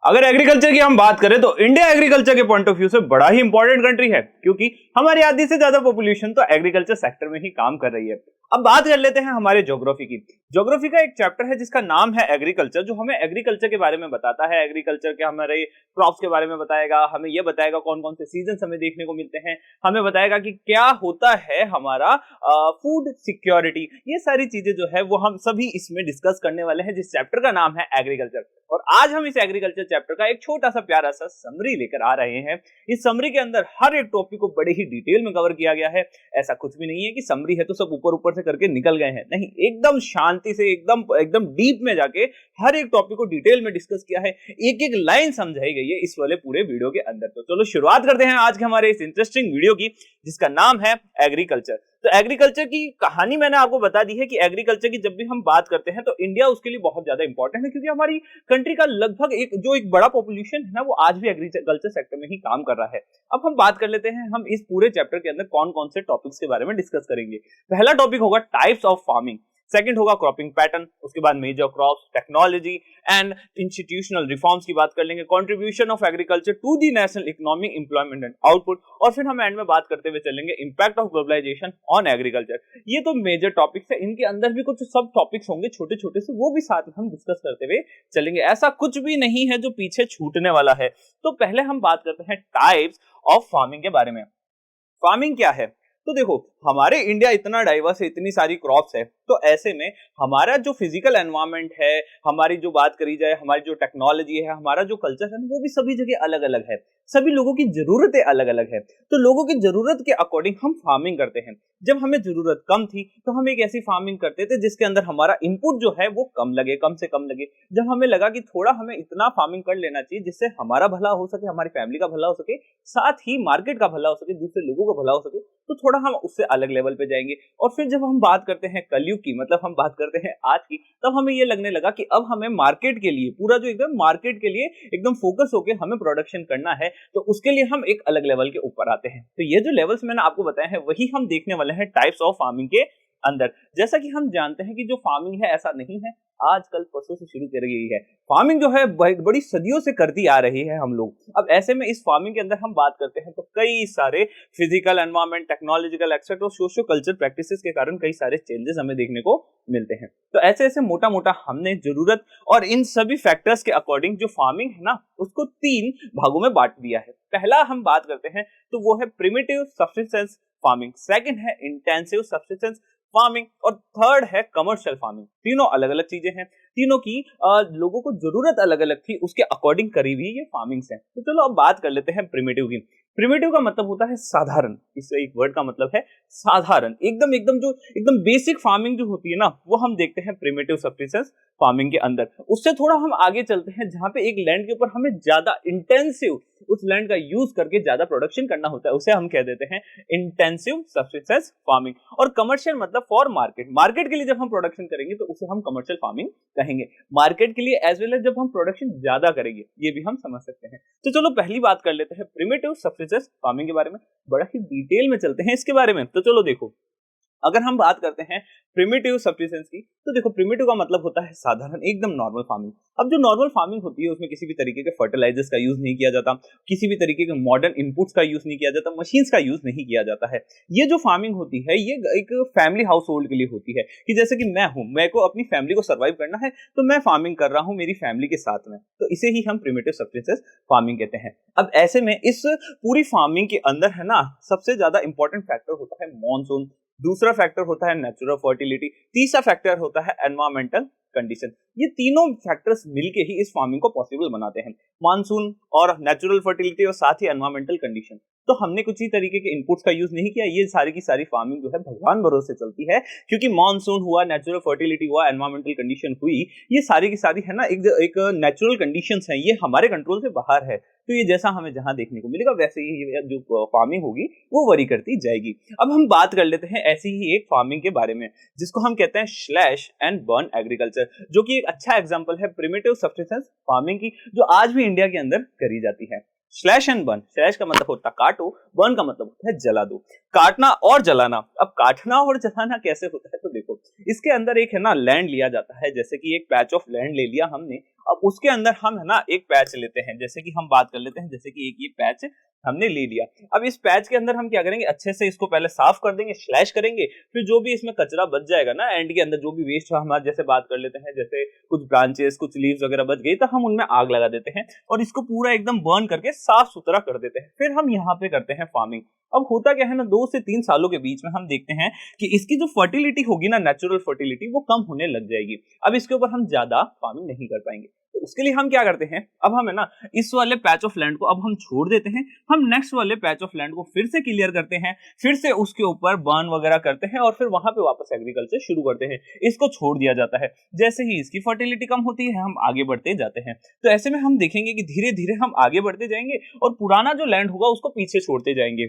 अगर एग्रीकल्चर की हम बात करें तो इंडिया एग्रीकल्चर के पॉइंट ऑफ व्यू से बड़ा ही इंपॉर्टेंट कंट्री है, क्योंकि हमारी आधी से ज्यादा पॉपुलेशन तो एग्रीकल्चर सेक्टर में ही काम कर रही है। अब बात कर लेते हैं हमारे ज्योग्राफी की। ज्योग्राफी का एक चैप्टर है जिसका नाम है एग्रीकल्चर, जो हमें एग्रीकल्चर के बारे में बताता है। एग्रीकल्चर के हमारे क्रॉप्स के बारे में बताएगा, हमें यह बताएगा कौन कौन से सीजन हमें देखने को मिलते हैं, हमें बताएगा कि क्या होता है हमारा फूड सिक्योरिटी। ये सारी चीजें जो है वो हम सभी इसमें डिस्कस करने वाले हैं, जिस चैप्टर का नाम है एग्रीकल्चर। और आज हम इस एग्रीकल्चर चैप्टर का एक छोटा सा प्यारा सा समरी लेकर आ रहे हैं। इस समरी के अंदर हर एक टॉपिक को बड़े ही डिटेल में कवर किया गया है। ऐसा कुछ भी नहीं है कि समरी है तो सब ऊपर ऊपर से करके निकल गए हैं, नहीं, एकदम शांति से एकदम एकदम डीप में जाके हर एक टॉपिक को डिटेल में डिस्कस किया है। एक एक लाइन समझाई गई है इस वाले पूरे वीडियो के अंदर। तो चलो शुरुआत करते हैं आज के हमारे इस इंटरेस्टिंग वीडियो की, जिसका नाम है एग्रीकल्चर। तो एग्रीकल्चर की कहानी मैंने आपको बता दी है कि एग्रीकल्चर की जब भी हम बात करते हैं तो इंडिया उसके लिए बहुत ज्यादा इंपॉर्टेंट है, क्योंकि हमारी कंट्री का लगभग एक बड़ा पॉपुलेशन है ना, वो आज भी एग्रीकल्चर सेक्टर में ही काम कर रहा है। अब हम बात कर लेते हैं, हम इस पूरे चैप्टर के अंदर कौन कौन से टॉपिक्स के बारे में डिस्कस करेंगे। पहला टॉपिक होगा टाइप्स ऑफ फार्मिंग, सेकंड होगा क्रॉपिंग पैटर्न, उसके बाद major crops, technology and institutional reforms की बात कर लेंगे, contribution of agriculture to the national economic employment and output, और फिर हम एंड में बात करते हुए चलेंगे impact of globalisation on agriculture. ये तो मेजर टॉपिक्स है, इनके अंदर भी कुछ सब टॉपिक्स होंगे छोटे छोटे से, वो भी साथ में हम डिस्कस करते हुए चलेंगे। ऐसा कुछ भी नहीं है जो पीछे छूटने वाला है। तो पहले हम बात करते हैं टाइप्स ऑफ फार्मिंग के बारे में। फार्मिंग क्या है? तो देखो, हमारे इंडिया इतना डाइवर्स है, इतनी सारी क्रॉप्स है, तो ऐसे में हमारा जो फिजिकल एनवायरनमेंट है, हमारी जो बात करी जाए, हमारी जो टेक्नोलॉजी है, हमारा जो कल्चर है, वो भी सभी जगह अलग अलग है। सभी लोगों की जरूरतें अलग अलग है, तो लोगों की जरूरत के अकॉर्डिंग हम फार्मिंग करते हैं। जब हमें जरूरत कम थी तो हम एक ऐसी फार्मिंग करते थे जिसके अंदर हमारा इनपुट जो है वो कम लगे, कम से कम लगे। जब हमें लगा कि थोड़ा हमें इतना फार्मिंग कर लेना चाहिए जिससे हमारा भला हो सके, हमारी फैमिली का भला हो सके, साथ ही मार्केट का भला हो सके, दूसरे लोगों का भला हो सके, तो थोड़ा हम उससे अलग लेवल पे जाएंगे। और फिर जब हम बात करते हैं कलयुग की, मतलब हम बात करते हैं आज की, तब हमें ये लगने लगा कि अब हमें मार्केट के लिए पूरा जो एकदम मार्केट के लिए एकदम फोकस होके हमें प्रोडक्शन करना है, तो उसके लिए हम एक अलग लेवल के ऊपर आते हैं। तो ये जो लेवल्स मैंने आपको बताया है वही हम देखने वाले हैं टाइप्स ऑफ फार्मिंग के अंदर। जैसा कि हम जानते हैं कि जो फार्मिंग है ऐसा नहीं है आजकल परसों से शुरू कर गई है। फार्मिंग जो है बड़ी सदियों से करती आ रही है हम लोग। अब ऐसे में इस फार्मिंग के अंदर हम बात करते हैं तो कई सारे फिजिकल एनवायरनमेंट, टेक्नोलॉजिकल एक्सेप्ट और सोशियो कल्चर प्रैक्टिसेस के कारण कई सारे चेंजेस हमें देखने को मिलते हैं। तो ऐसे ऐसे मोटा मोटा हमने जरूरत और इन सभी फैक्टर्स के अकॉर्डिंग जो फार्मिंग है ना, उसको 3 भागों में बांट दिया है। पहला हम बात करते हैं तो वो है प्रिमिटिव सब्सिस्टेंस फार्मिंग, सेकंड है इंटेंसिव सब्सिस्टेंस फार्मिंग, और थर्ड है कमर्शियल फार्मिंग। तीनों अलग अलग चीजें हैं, तीनों की लोगों को जरूरत अलग अलग थी, उसके अकॉर्डिंग करी हुई ये फार्मिंग्स हैं। तो चलो अब बात कर लेते हैं प्रिमिटिव की। प्रिमिटिव का मतलब होता है साधारण, इससे एक वर्ड का मतलब है साधारण, एकदम एकदम जो एकदम बेसिक फार्मिंग जो होती है ना, वो हम देखते हैं प्रिमिटिव सब्सिस्टेंस फार्मिंग के अंदर। उससे थोड़ा हम आगे चलते हैं जहां पे एक लैंड के ऊपर हमें ज्यादा इंटेंसिव उस लैंड का यूज करके ज्यादा प्रोडक्शन करना होता है, उसे हम कह देते हैं इंटेंसिव सब्सिस्टेंस फार्मिंग। और कमर्शियल मतलब फॉर मार्केट, मार्केट के लिए जब हम प्रोडक्शन करेंगे तो उसे हम कमर्शियल फार्मिंग कहेंगे। मार्केट के लिए एज वेल एज जब हम प्रोडक्शन ज्यादा करेंगे, ये भी हम समझ सकते हैं। तो चलो पहली बात कर लेते हैं प्रिमिटिव सब्सिस्टेंस फार्मिंग के बारे में, बड़ा ही डिटेल में चलते हैं इसके बारे में। तो चलो देखो, अगर हम बात करते हैं प्रिमिटिव सब्सिस्टेंस की, तो देखो प्रिमिटिव का मतलब होता है साधारण, एकदम नॉर्मल फार्मिंग। अब जो नॉर्मल फार्मिंग होती है उसमें किसी भी तरीके के फर्टिलाइजर्स का यूज नहीं किया जाता, किसी भी तरीके के मॉडर्न इनपुट्स का यूज नहीं किया जाता, मशीन्स का यूज नहीं किया जाता है। ये जो फार्मिंग होती है ये एक फैमिली हाउस होल्ड के लिए होती है, कि जैसे कि मैं हूं, मेरे को अपनी फैमिली को सर्वाइव करना है तो मैं फार्मिंग कर रहा हूं मेरी फैमिली के साथ में, तो इसे ही हम प्रिमिटिव सब्सिस्टेंस फार्मिंग कहते हैं। अब ऐसे में इस पूरी फार्मिंग के अंदर है ना, सबसे ज्यादा इंपॉर्टेंट फैक्टर होता है मॉनसून, दूसरा फैक्टर होता है नेचुरल फर्टिलिटी, तीसरा फैक्टर होता है एनवायरमेंटल कंडीशन। ये तीनों फैक्टर्स मिलके ही इस फार्मिंग को पॉसिबल बनाते हैं, मानसून और नेचुरल फर्टिलिटी और साथ ही एनवायरमेंटल कंडीशन। तो हमने कुछ ही तरीके के इनपुट्स का यूज नहीं किया, ये सारी की सारी फार्मिंग जो है भगवान भरोसे चलती है, क्योंकि मानसून हुआ, नेचुरल फर्टिलिटी हुआ, एनवायरमेंटल कंडीशन हुई, ये सारी की सारी है ना एक नेचुरल कंडीशंस हैं, ये हमारे कंट्रोल से बाहर है। तो ये जैसा हमें जहां देखने को मिलेगा वैसे ही जो फार्मिंग होगी वो वरी करती जाएगी। अब हम बात कर लेते हैं ऐसी ही एक फार्मिंग के बारे में जिसको हम कहते हैं स्लैश एंड बर्न एग्रीकल्चर, जो कि एक अच्छा एग्जांपल है प्रिमिटिव सब्सिस्टेंस फार्मिंग की, जो आज भी इंडिया के अंदर करी जाती है। स्लैश एंड बर्न, स्लैश का मतलब होता है काटो, बर्न का मतलब होता है जला दो, काटना और जलाना। अब काटना और जलाना कैसे होता है, तो देखो इसके अंदर एक है ना लैंड लिया जाता है, जैसे कि एक पैच ऑफ लैंड ले लिया हमने अब उसके अंदर हम है ना एक पैच लेते हैं, जैसे कि हम बात कर लेते हैं, जैसे कि एक ये पैच हमने ले लिया। अब इस पैच के अंदर हम क्या करेंगे, अच्छे से इसको पहले साफ कर देंगे, स्लैश करेंगे, फिर जो भी इसमें कचरा बच जाएगा ना एंड के अंदर, जो भी वेस्ट हमारा, जैसे बात कर लेते हैं जैसे कुछ ब्रांचेस कुछ लीव्स वगैरह बच गई, तो हम उनमें आग लगा देते हैं और इसको पूरा एकदम बर्न करके साफ सुथरा कर देते हैं। फिर हम यहाँ पे करते हैं फार्मिंग। अब होता क्या है ना, 2 से 3 सालों के बीच में हम देखते हैं कि इसकी जो फर्टिलिटी होगी ना, नेचुरल फर्टिलिटी, वो कम होने लग जाएगी। अब इसके ऊपर हम ज्यादा फार्मिंग नहीं कर पाएंगे, तो उसके लिए हम क्या करते हैं, अब हम है ना इस वाले पैच ऑफ लैंड को अब हम छोड़ देते हैं, हम नेक्स्ट वाले पैच ऑफ लैंड को फिर से क्लियर करते हैं, फिर से उसके ऊपर बर्न वगैरह करते हैं और फिर वहां पे वापस एग्रीकल्चर शुरू करते हैं। इसको छोड़ दिया जाता है। जैसे ही इसकी फर्टिलिटी कम होती है, हम आगे बढ़ते जाते हैं। तो ऐसे में हम देखेंगे कि धीरे धीरे हम आगे बढ़ते जाएंगे और पुराना जो लैंड होगा उसको पीछे छोड़ते जाएंगे।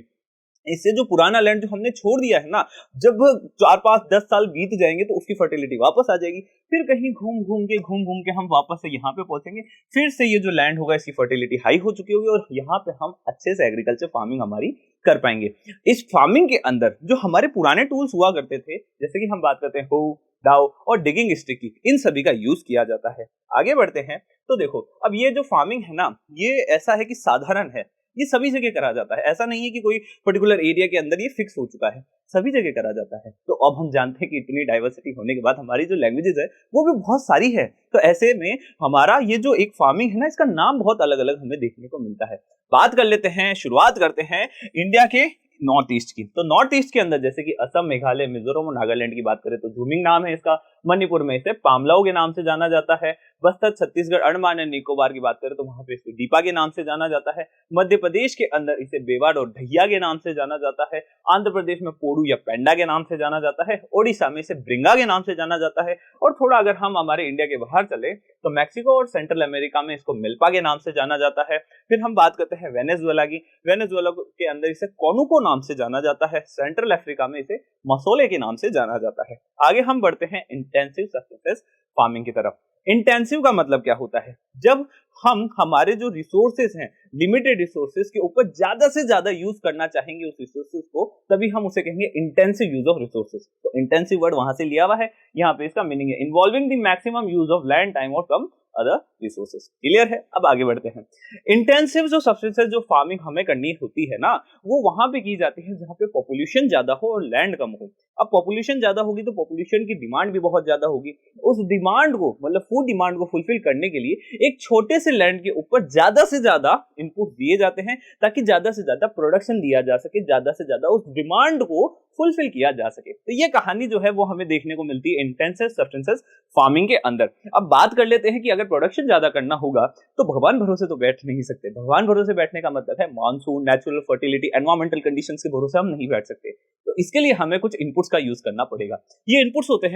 इससे जो पुराना लैंड जो हमने छोड़ दिया है ना, जब 4 5 10 साल बीत जाएंगे तो उसकी फर्टिलिटी वापस आ जाएगी। फिर कहीं घूम घूम के हम वापस से यहाँ पे पहुंचेंगे, फिर से ये जो लैंड होगा इसकी फर्टिलिटी हाई हो चुकी होगी और यहाँ पे हम अच्छे से एग्रीकल्चर फार्मिंग हमारी कर पाएंगे। इस फार्मिंग के अंदर जो हमारे पुराने टूल्स हुआ करते थे, जैसे कि हम बात करते हैं हो, दाव और डिगिंग स्टिक की, इन सभी का यूज किया जाता है। आगे बढ़ते हैं तो देखो, अब ये जो फार्मिंग है ना, ये ऐसा है कि साधारण है, ये सभी जगह करा जाता है। ऐसा नहीं है कि कोई पर्टिकुलर एरिया के अंदर ये फिक्स हो चुका है, सभी जगह करा जाता है। तो अब हम जानते हैं कि इतनी डाइवर्सिटी होने के बाद हमारी जो लैंग्वेजेस है वो भी बहुत सारी है। तो ऐसे में हमारा ये जो एक फार्मिंग है ना, इसका नाम बहुत अलग अलग हमें देखने को मिलता है। बात कर लेते हैं, शुरुआत करते हैं इंडिया के नॉर्थ ईस्ट की। तो नॉर्थ ईस्ट के अंदर जैसे कि असम, मेघालय, मिजोरम और नागालैंड की बात करें तो झूमिंग नाम है इसका। मणिपुर में इसे पामलाओ के नाम से जाना जाता है। बस्तर, छत्तीसगढ़, अंडमान एंड निकोबार की बात करें तो वहां पे इसे दीपा के नाम से जाना जाता है। मध्य प्रदेश के अंदर इसे बेवाड़ और ढैया के नाम से जाना जाता है। आंध्र प्रदेश में पोड़ू या पेंडा के नाम से जाना जाता है। ओडिशा में इसे ब्रिंगा के नाम से जाना जाता है। और थोड़ा अगर हम हमारे इंडिया के बाहर चले तो मैक्सिको और सेंट्रल अमेरिका में इसको मिल्पा के नाम से जाना जाता है। फिर हम बात करते हैं वेनेजुएला की। वेनेजुएला के अंदर इसे कोनुको नाम से जाना जाता है। सेंट्रल अफ्रीका में इसे मसोले के नाम से जाना जाता है। आगे हम बढ़ते हैं इंटेंसिव सब्सटेंस फार्मिंग की तरफ। इंटेंसिव का मतलब क्या होता है, जब हम हमारे जो रिसोर्सेज हैं, लिमिटेड रिसोर्सेज के ऊपर ज्यादा से ज्यादा यूज करना चाहेंगे उस रिसोर्सेज को, तभी हम उसे कहेंगे इंटेंसिव यूज ऑफ रिसोर्सेज। तो इंटेंसिव वर्ड वहां से लिया हुआ है, यहाँ पे इसका मीनिंग है involving the maximum use of land, time और कम अदर रिसोर्सेज। क्लियर है? अब आगे बढ़ते हैं। इंटेंसिव जो सब्सटेंसेस जो फार्मिंग हमें करनी होती है ना, वो वहां पे की जाती है जहां पे पॉपुलेशन ज्यादा हो और लैंड कम हो। अब पॉपुलेशन ज्यादा होगी तो पॉपुलेशन की डिमांड भी बहुत ज्यादा होगी। उस डिमांड को, मतलब फूड डिमांड को फुलफिल करने के लिए एक छोटे से लैंड के ऊपर ज्यादा से ज्यादा इनपुट दिए जाते हैं, ताकि ज्यादा से ज्यादा प्रोडक्शन दिया जा सके, ज्यादा से ज्यादा उस डिमांड को फुलफिल किया जा सके। तो ये कहानी जो है वो हमें देखने को मिलती है इंटेंसिव सब्सटेंसेस फार्मिंग के अंदर। अब बात कर लेते हैं कि अगर प्रोडक्शन ज्यादा करना होगा तो भगवान भरोसे तो बैठ नहीं सकते। भगवान भरोसे बैठने का मतलब है monsoon, natural fertility, environmental conditions के भरोसे हम नहीं बैठ सकते। तो इसके लिए हमें कुछ इनपुट्स का यूज करना पड़ेगा। ये इनपुट्स होते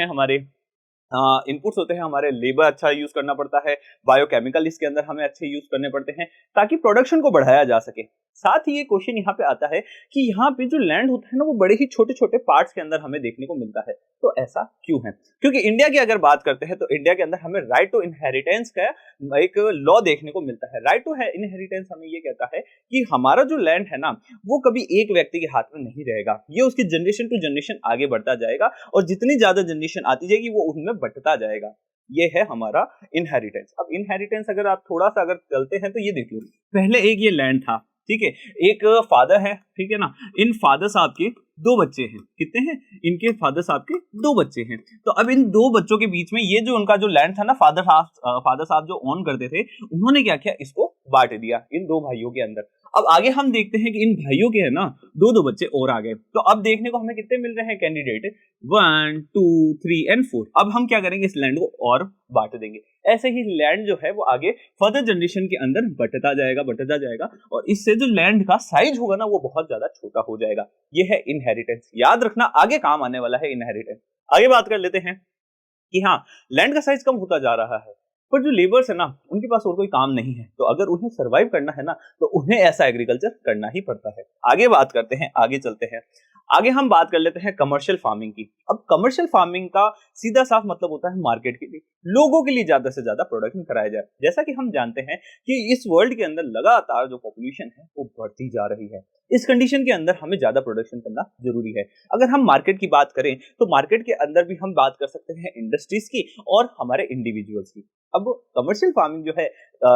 हैं हमारे लेबर अच्छा यूज करना पड़ता है, बायोकेमिकल इसके अंदर हमें अच्छे यूज करने पड़ते हैं ताकि प्रोडक्शन को बढ़ाया जा सके। साथ ही ये क्वेश्चन यहाँ पे आता है कि यहाँ पे जो लैंड होता है ना, वो बड़े ही छोटे छोटे पार्ट्स के अंदर हमें देखने को मिलता है। तो ऐसा क्यों है? क्योंकि इंडिया की अगर बात करते हैं तो इंडिया के अंदर हमें राइट टू इनहेरिटेंस का एक लॉ देखने को मिलता है। राइट टू इनहेरिटेंस हमें ये कहता है कि हमारा जो लैंड है ना, वो कभी एक व्यक्ति के हाथ में नहीं रहेगा, ये उसकी जनरेशन टू जनरेशन आगे बढ़ता जाएगा और जितनी ज्यादा जनरेशन आती जाएगी वो उनमें बढ़ता जाएगा। ये है हमारा इनहेरिटेंस। अब इनहेरिटेंस अगर आप थोड़ा सा अगर चलते हैं तो ये देख लो, पहले एक ये लैंड था, ठीक है, एक फादर है, ठीक है ना, इन फादर साहब के 2 बच्चे हैं। कितने हैं? इनके फादर साहब के 2 बच्चे हैं। तो अब इन 2 बच्चों के बीच में ये जो उनका जो लैंड था ना, फादर साहब जो ओन करते थे, उन्होंने क्या किया, इसको बांट दिया इन 2 भाइयों के अंदर। अब आगे हम देखते हैं कि इन भाइयों के है ना 2 बच्चे और आ गए। तो अब देखने को हमें कितने मिल रहे हैं कैंडिडेट, 1 2 3 एंड 4। अब हम क्या करेंगे, इस लैंड को और बांट देंगे। ऐसे ही लैंड जो है वो आगे फर्दर जनरेशन के अंदर बढ़ता जाएगा और इससे जो लैंड का साइज होगा ना, वो बहुत ज्यादा छोटा हो जाएगा। ये है इनहेरिटेंस। याद रखना, आगे काम आने वाला है इनहेरिटेंस। आगे बात कर लेते हैं कि हाँ, लैंड का साइज कम होता जा रहा है, पर जो लेबर्स है ना, उनके पास और कोई काम नहीं है। तो अगर उन्हें सरवाइव करना है ना, तो उन्हें ऐसा एग्रीकल्चर करना ही पड़ता है। आगे बात करते हैं, आगे चलते हैं। आगे हम बात कर लेते हैं कमर्शियल फार्मिंग की। अब कमर्शियल फार्मिंग का सीधा साफ मतलब होता है मार्केट के लिए, लोगों के लिए ज्यादा से ज्यादा प्रोडक्शन कराया जाए। जैसा कि हम जानते हैं कि इस वर्ल्ड के अंदर लगातार जो पॉपुलेशन है वो बढ़ती जा रही है। इस कंडीशन के अंदर हमें ज्यादा प्रोडक्शन करना जरूरी है। अगर हम मार्केट की बात करें तो मार्केट के अंदर भी हम बात कर सकते हैं इंडस्ट्रीज की और हमारे इंडिविजुअल्स की। अब कमर्शियल फार्मिंग जो है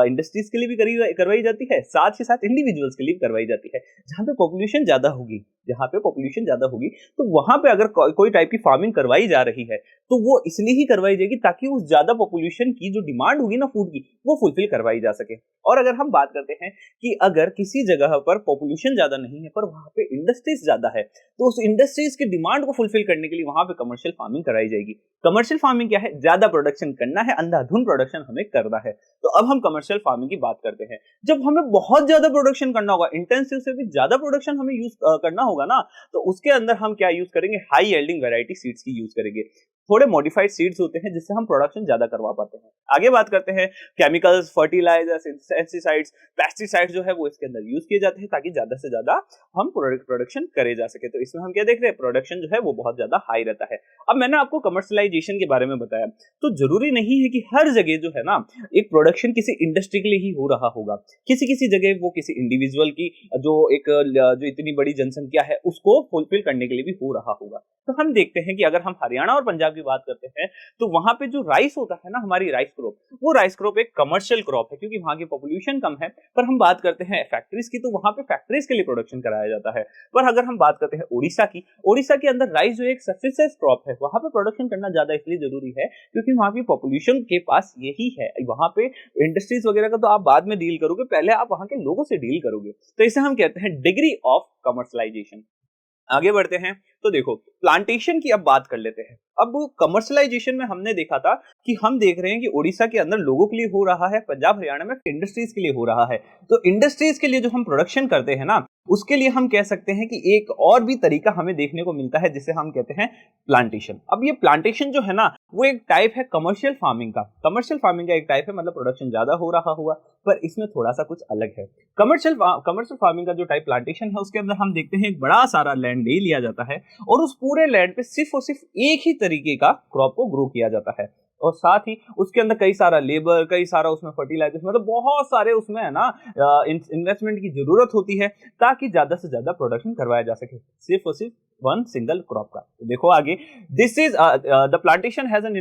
इंडस्ट्रीज के लिए भी करवाई जाती है, साथ ही साथ इंडिविजुअल्स के लिए भी करवाई जाती है। जहाँ पे पॉपुलेशन ज्यादा होगी, जहाँ पे पॉपुलेशन ज्यादा होगी तो वहां पे अगर कोई टाइप की फार्मिंग करवाई जा रही है तो वो इसलिए ही करवाई जाएगी ताकि उस ज्यादा पॉपुलेशन की जो डिमांड होगी ना फूड की, वो फुलफिल करवाई जा सके। और अगर हम बात करते हैं कि अगर किसी जगह पर पॉपुलेशन ज्यादा नहीं है पर वहां पे इंडस्ट्रीज ज्यादा है तो उस इंडस्ट्रीज की डिमांड को फुलफिल करने के लिए वहां पे कमर्शियल फार्मिंग कराई जाएगी। कमर्शियल फार्मिंग क्या है? ज्यादा प्रोडक्शन करना है, अंधाधुन प्रोडक्शन हमें करना है। तो अब हम कमर्शियल फार्मिंग की बात करते हैं। जब हमें बहुत ज्यादा प्रोडक्शन करना होगा, इंटेंसिव से भी ज्यादा प्रोडक्शन हमें यूज करना होगा ना, तो उसके अंदर हम क्या यूज करेंगे? हाई यील्डिंग वैरायटी सीड्स की यूज करेंगे। थोड़े मॉडिफाइड सीड्स होते हैं जिससे हम प्रोडक्शन ज्यादा करवा पाते हैं। आगे बात करते हैं केमिकल्स, फर्टिलाइजर्स, इंसेक्टिसाइड्स, पेस्टिसाइड्स जो है वो इसके अंदर यूज किए जाते हैं ताकि ज्यादा से ज्यादा हम प्रोडक्शन करे जा सके। तो इसमें हम क्या देख रहे हैं? प्रोडक्शन जो है वो बहुत ज्यादा हाई रहता है। अब मैंने आपको कमर्शलाइजेशन के बारे में बताया, तो जरूरी नहीं है कि हर जगह जो है ना एक प्रोडक्शन किसी इंडस्ट्री के लिए ही हो रहा होगा। किसी किसी जगह वो किसी इंडिविजुअल की जो इतनी बड़ी जनसंख्या है उसको फुलफिल करने के लिए भी हो रहा होगा। तो हम देखते हैं कि अगर हम हरियाणा और पंजाब की बात करते हैं तो वहां पे जो राइस होता है ना, हमारी राइस क्रॉप, वो राइस क्रॉप एक कमर्शियल क्रॉप है क्योंकि वहां की पॉपुलेशन कम है। पर हम बात करते हैं फैक्ट्रीज की, तो वहां पे फैक्ट्रीज के लिए प्रोडक्शन कराया जाता है। पर अगर हम बात करते हैं उड़ीसा की, उड़ीसा के अंदर राइस जो एक सफिशिएंट क्रॉप है, वहां पे प्रोडक्शन करना ज्यादा इसलिए जरूरी है क्योंकि वहां की पॉपुलेशन के पास यही है। वहां पे इंडस्ट्रीज वगैरह का तो आप बाद में डील करोगे, पहले आप वहां के लोगों से डील करोगे। तो इसे हम कहते हैं डिग्री ऑफ कमर्शलाइजेशन। आगे बढ़ते हैं तो देखो प्लांटेशन की अब बात कर लेते हैं। अब कमर्शलाइजेशन में हमने देखा था कि हम देख रहे हैं कि उड़ीसा के अंदर लोगों के लिए हो रहा है, पंजाब हरियाणा में इंडस्ट्रीज के लिए हो रहा है। तो इंडस्ट्रीज के लिए जो हम प्रोडक्शन करते हैं ना, उसके लिए हम कह सकते हैं कि एक और भी तरीका हमें देखने को मिलता है जिसे हम कहते हैं प्लांटेशन। अब ये प्लांटेशन जो है ना वो एक टाइप है कमर्शियल फार्मिंग का। कमर्शियल फार्मिंग का एक टाइप है, मतलब प्रोडक्शन ज्यादा हो रहा हुआ, पर इसमें थोड़ा सा कुछ अलग है। कमर्शियल फार्मिंग का जो टाइप प्लांटेशन है उसके अंदर हम देखते हैं एक बड़ा सारा लैंड ले लिया जाता है और उस पूरे लैंड पे सिर्फ और सिर्फ एक ही तरीके का क्रॉप को ग्रो किया जाता है और साथ ही उसके अंदर कई सारा लेबर, कई सारा उसमें फर्टिलाइजर्स, मतलब बहुत सारे उसमें है ना इन्वेस्टमेंट की जरूरत होती है ताकि ज्यादा से ज्यादा प्रोडक्शन करवाया जा सके सिर्फ और सिर्फ वन सिंगल क्रॉप का। तो देखो आगे, this is the plantation has an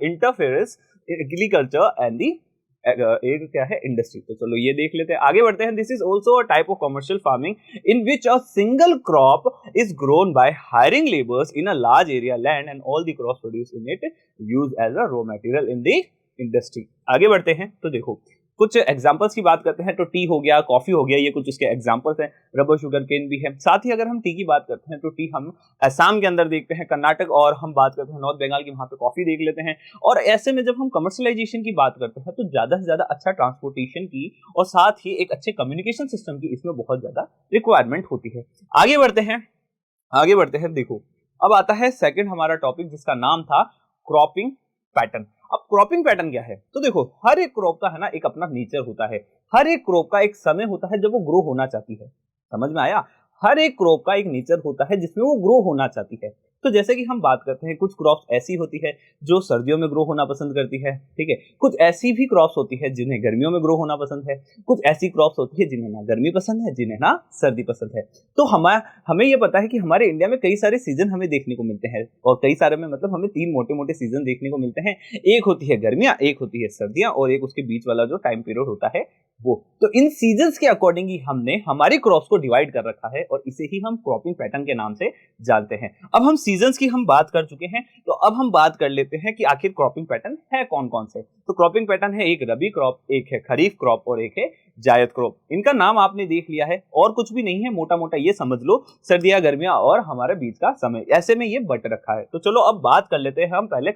interference agriculture and the एक क्या है इंडस्ट्री। तो चलो ये देख लेते हैं, आगे बढ़ते हैं। This is also a type of commercial farming in which a single crop is grown by hiring labours in a large area land and all the crops produce in it use as a raw material in the industry. आगे बढ़ते हैं तो देखो कुछ examples की बात करते हैं। तो टी हो गया, कॉफी हो गया, ये कुछ उसके एग्जांपल्स हैं। रबर, शुगर केन भी है। साथ ही अगर हम टी की बात करते हैं तो टी हम असम के अंदर देखते हैं, कर्नाटक, और हम बात करते हैं नॉर्थ बंगाल की, वहां पे कॉफी देख लेते हैं। और ऐसे में जब हम कमर्शलाइजेशन की बात करते हैं तो ज्यादा से ज्यादा अच्छा ट्रांसपोर्टेशन की और साथ ही एक अच्छे कम्युनिकेशन सिस्टम की इसमें बहुत ज्यादा रिक्वायरमेंट होती है। आगे बढ़ते हैं देखो अब आता है सेकंड हमारा टॉपिक जिसका नाम था क्रॉपिंग पैटर्न। अब क्रॉपिंग पैटर्न क्या है? तो देखो हर एक क्रॉप का है ना एक अपना नेचर होता है। हर एक क्रॉप का एक समय होता है जब वो ग्रो होना चाहती है। समझ में आया? हर एक क्रॉप का एक नेचर होता है जिसमें वो ग्रो होना चाहती है। तो जैसे कि हम बात करते हैं, कुछ क्रॉप्स ऐसी होती है जो सर्दियों में ग्रो होना पसंद करती है, ठीक है। कुछ ऐसी भी क्रॉप्स होती है जिन्हें गर्मियों में ग्रो होना पसंद है। कुछ ऐसी क्रॉप्स होती है जिन्हें ना गर्मी पसंद है, जिन्हें ना सर्दी पसंद है। तो हमें ये पता है कि हमारे इंडिया में कई सारे सीजन हमें देखने को मिलते हैं और कई सारे में मतलब हमें तीन मोटे मोटे सीजन देखने को मिलते हैं। एक होती है गर्मियां, एक होती है सर्दियां और एक उसके बीच वाला जो टाइम पीरियड होता है वो। तो इन सीजन्स के अकॉर्डिंग ही हमने हमारी क्रॉप्स को डिवाइड कर रखा है और इसे ही हम क्रॉपिंग पैटर्न के नाम से जानते हैं। अब हम सीजन्स की हम बात कर चुके हैं, तो अब हम बात कर लेते हैं कि आखिर क्रॉपिंग पैटर्न है कौन कौन से। तो क्रॉपिंग पैटर्न है, एक रबी क्रॉप, एक है खरीफ क्रॉप और एक है जायद क्रॉप। इनका नाम आपने देख लिया है और कुछ भी नहीं है, मोटा मोटा ये समझ लो सर्दियां, गर्मियां और हमारे बीच का समय, ऐसे में ये बट रखा है। तो चलो अब बात कर लेते हैं हम पहले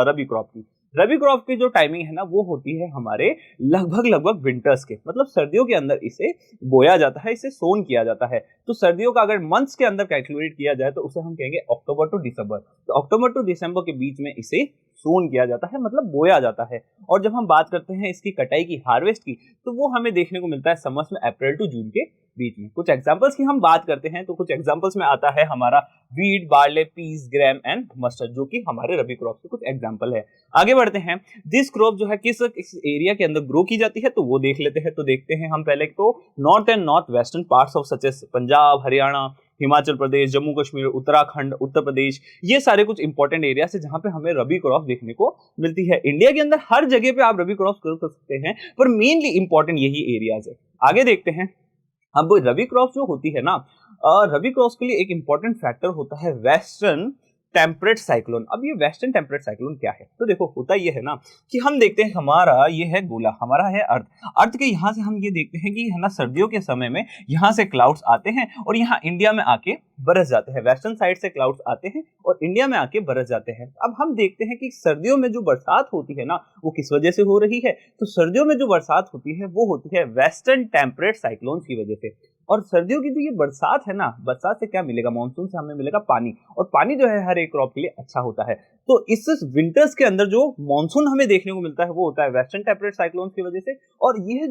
रबी क्रॉप की। रबी क्रॉप की जो टाइमिंग है ना वो होती है हमारे लगभग विंटर्स के, मतलब सर्दियों के अंदर इसे बोया जाता है, इसे सोन किया जाता है। तो सर्दियों का अगर मंथ्स के अंदर कैलकुलेट किया जाए तो उसे हम कहेंगे अक्टूबर टू दिसंबर। तो अक्टूबर टू दिसंबर के बीच में इसे सोन किया जाता है, मतलब बोया जाता है। और जब हम बात करते हैं इसकी कटाई की, हार्वेस्ट की, तो वो हमें देखने को मिलता है समर्स में अप्रैल टू जून के बीच में। कुछ एग्जांपल्स की हम बात करते हैं तो कुछ एग्जांपल्स में आता है हमारा wheat, barley, peas, gram and mustard, जो कि हमारे रबी क्रॉप के कुछ एग्जांपल है। आगे बढ़ते हैं, दिस क्रॉप जो है किस एरिया के अंदर ग्रो की जाती है तो वो देख लेते हैं। तो देखते हैं हम पहले तो north and north western parts of such as Punjab, Haryana, Himachal Pradesh, Jammu Kashmir, Uttarakhand, Uttar Pradesh, ये सारे कुछ इंपॉर्टेंट एरिया है जहां पे हमें रबी क्रॉप देखने को मिलती है। इंडिया के अंदर हर जगह पे आप रबी क्रॉप ग्रो कर सकते हैं, पर मेनली इंपॉर्टेंट यही एरियाज है। आगे देखते हैं, अब रबी क्रॉप जो होती है ना, रबी क्रॉप के लिए एक इंपॉर्टेंट फैक्टर होता है वेस्टर्न टेम्परेट साइक्लोन। अब ये वेस्टर्न टेम्परेट साइक्लोन क्या है, तो देखो होता ये है ना कि हम देखते हैं हमारा ये है गोला, हमारा है अर्थ। अर्थ के यहाँ से हम ये देखते हैं कि है ना सर्दियों के समय में यहाँ से क्लाउड्स आते हैं और यहाँ इंडिया में आके बरस जाते हैं। वेस्टर्न साइड से क्लाउड्स आते हैं और इंडिया में आके बरस जाते हैं। अब हम देखते हैं कि सर्दियों में जो बरसात होती है ना, वो किस वजह से हो रही है, तो सर्दियों में जो बरसात होती है वो होती है वेस्टर्न टेम्परेट साइक्लोन की वजह से। और सर्दियों की जो ये बरसात है ना, बरसात से क्या मिलेगा, मानसून से हमें मिलेगा पानी, और पानी जो है हर एक क्रॉप के लिए अच्छा होता है। तो इस विंटर्स के अंदर जो मानसून हमें देखने को मिलता है वो होता है वेस्टर्न टेम्परेट साइक्लोन की वजह से। और ये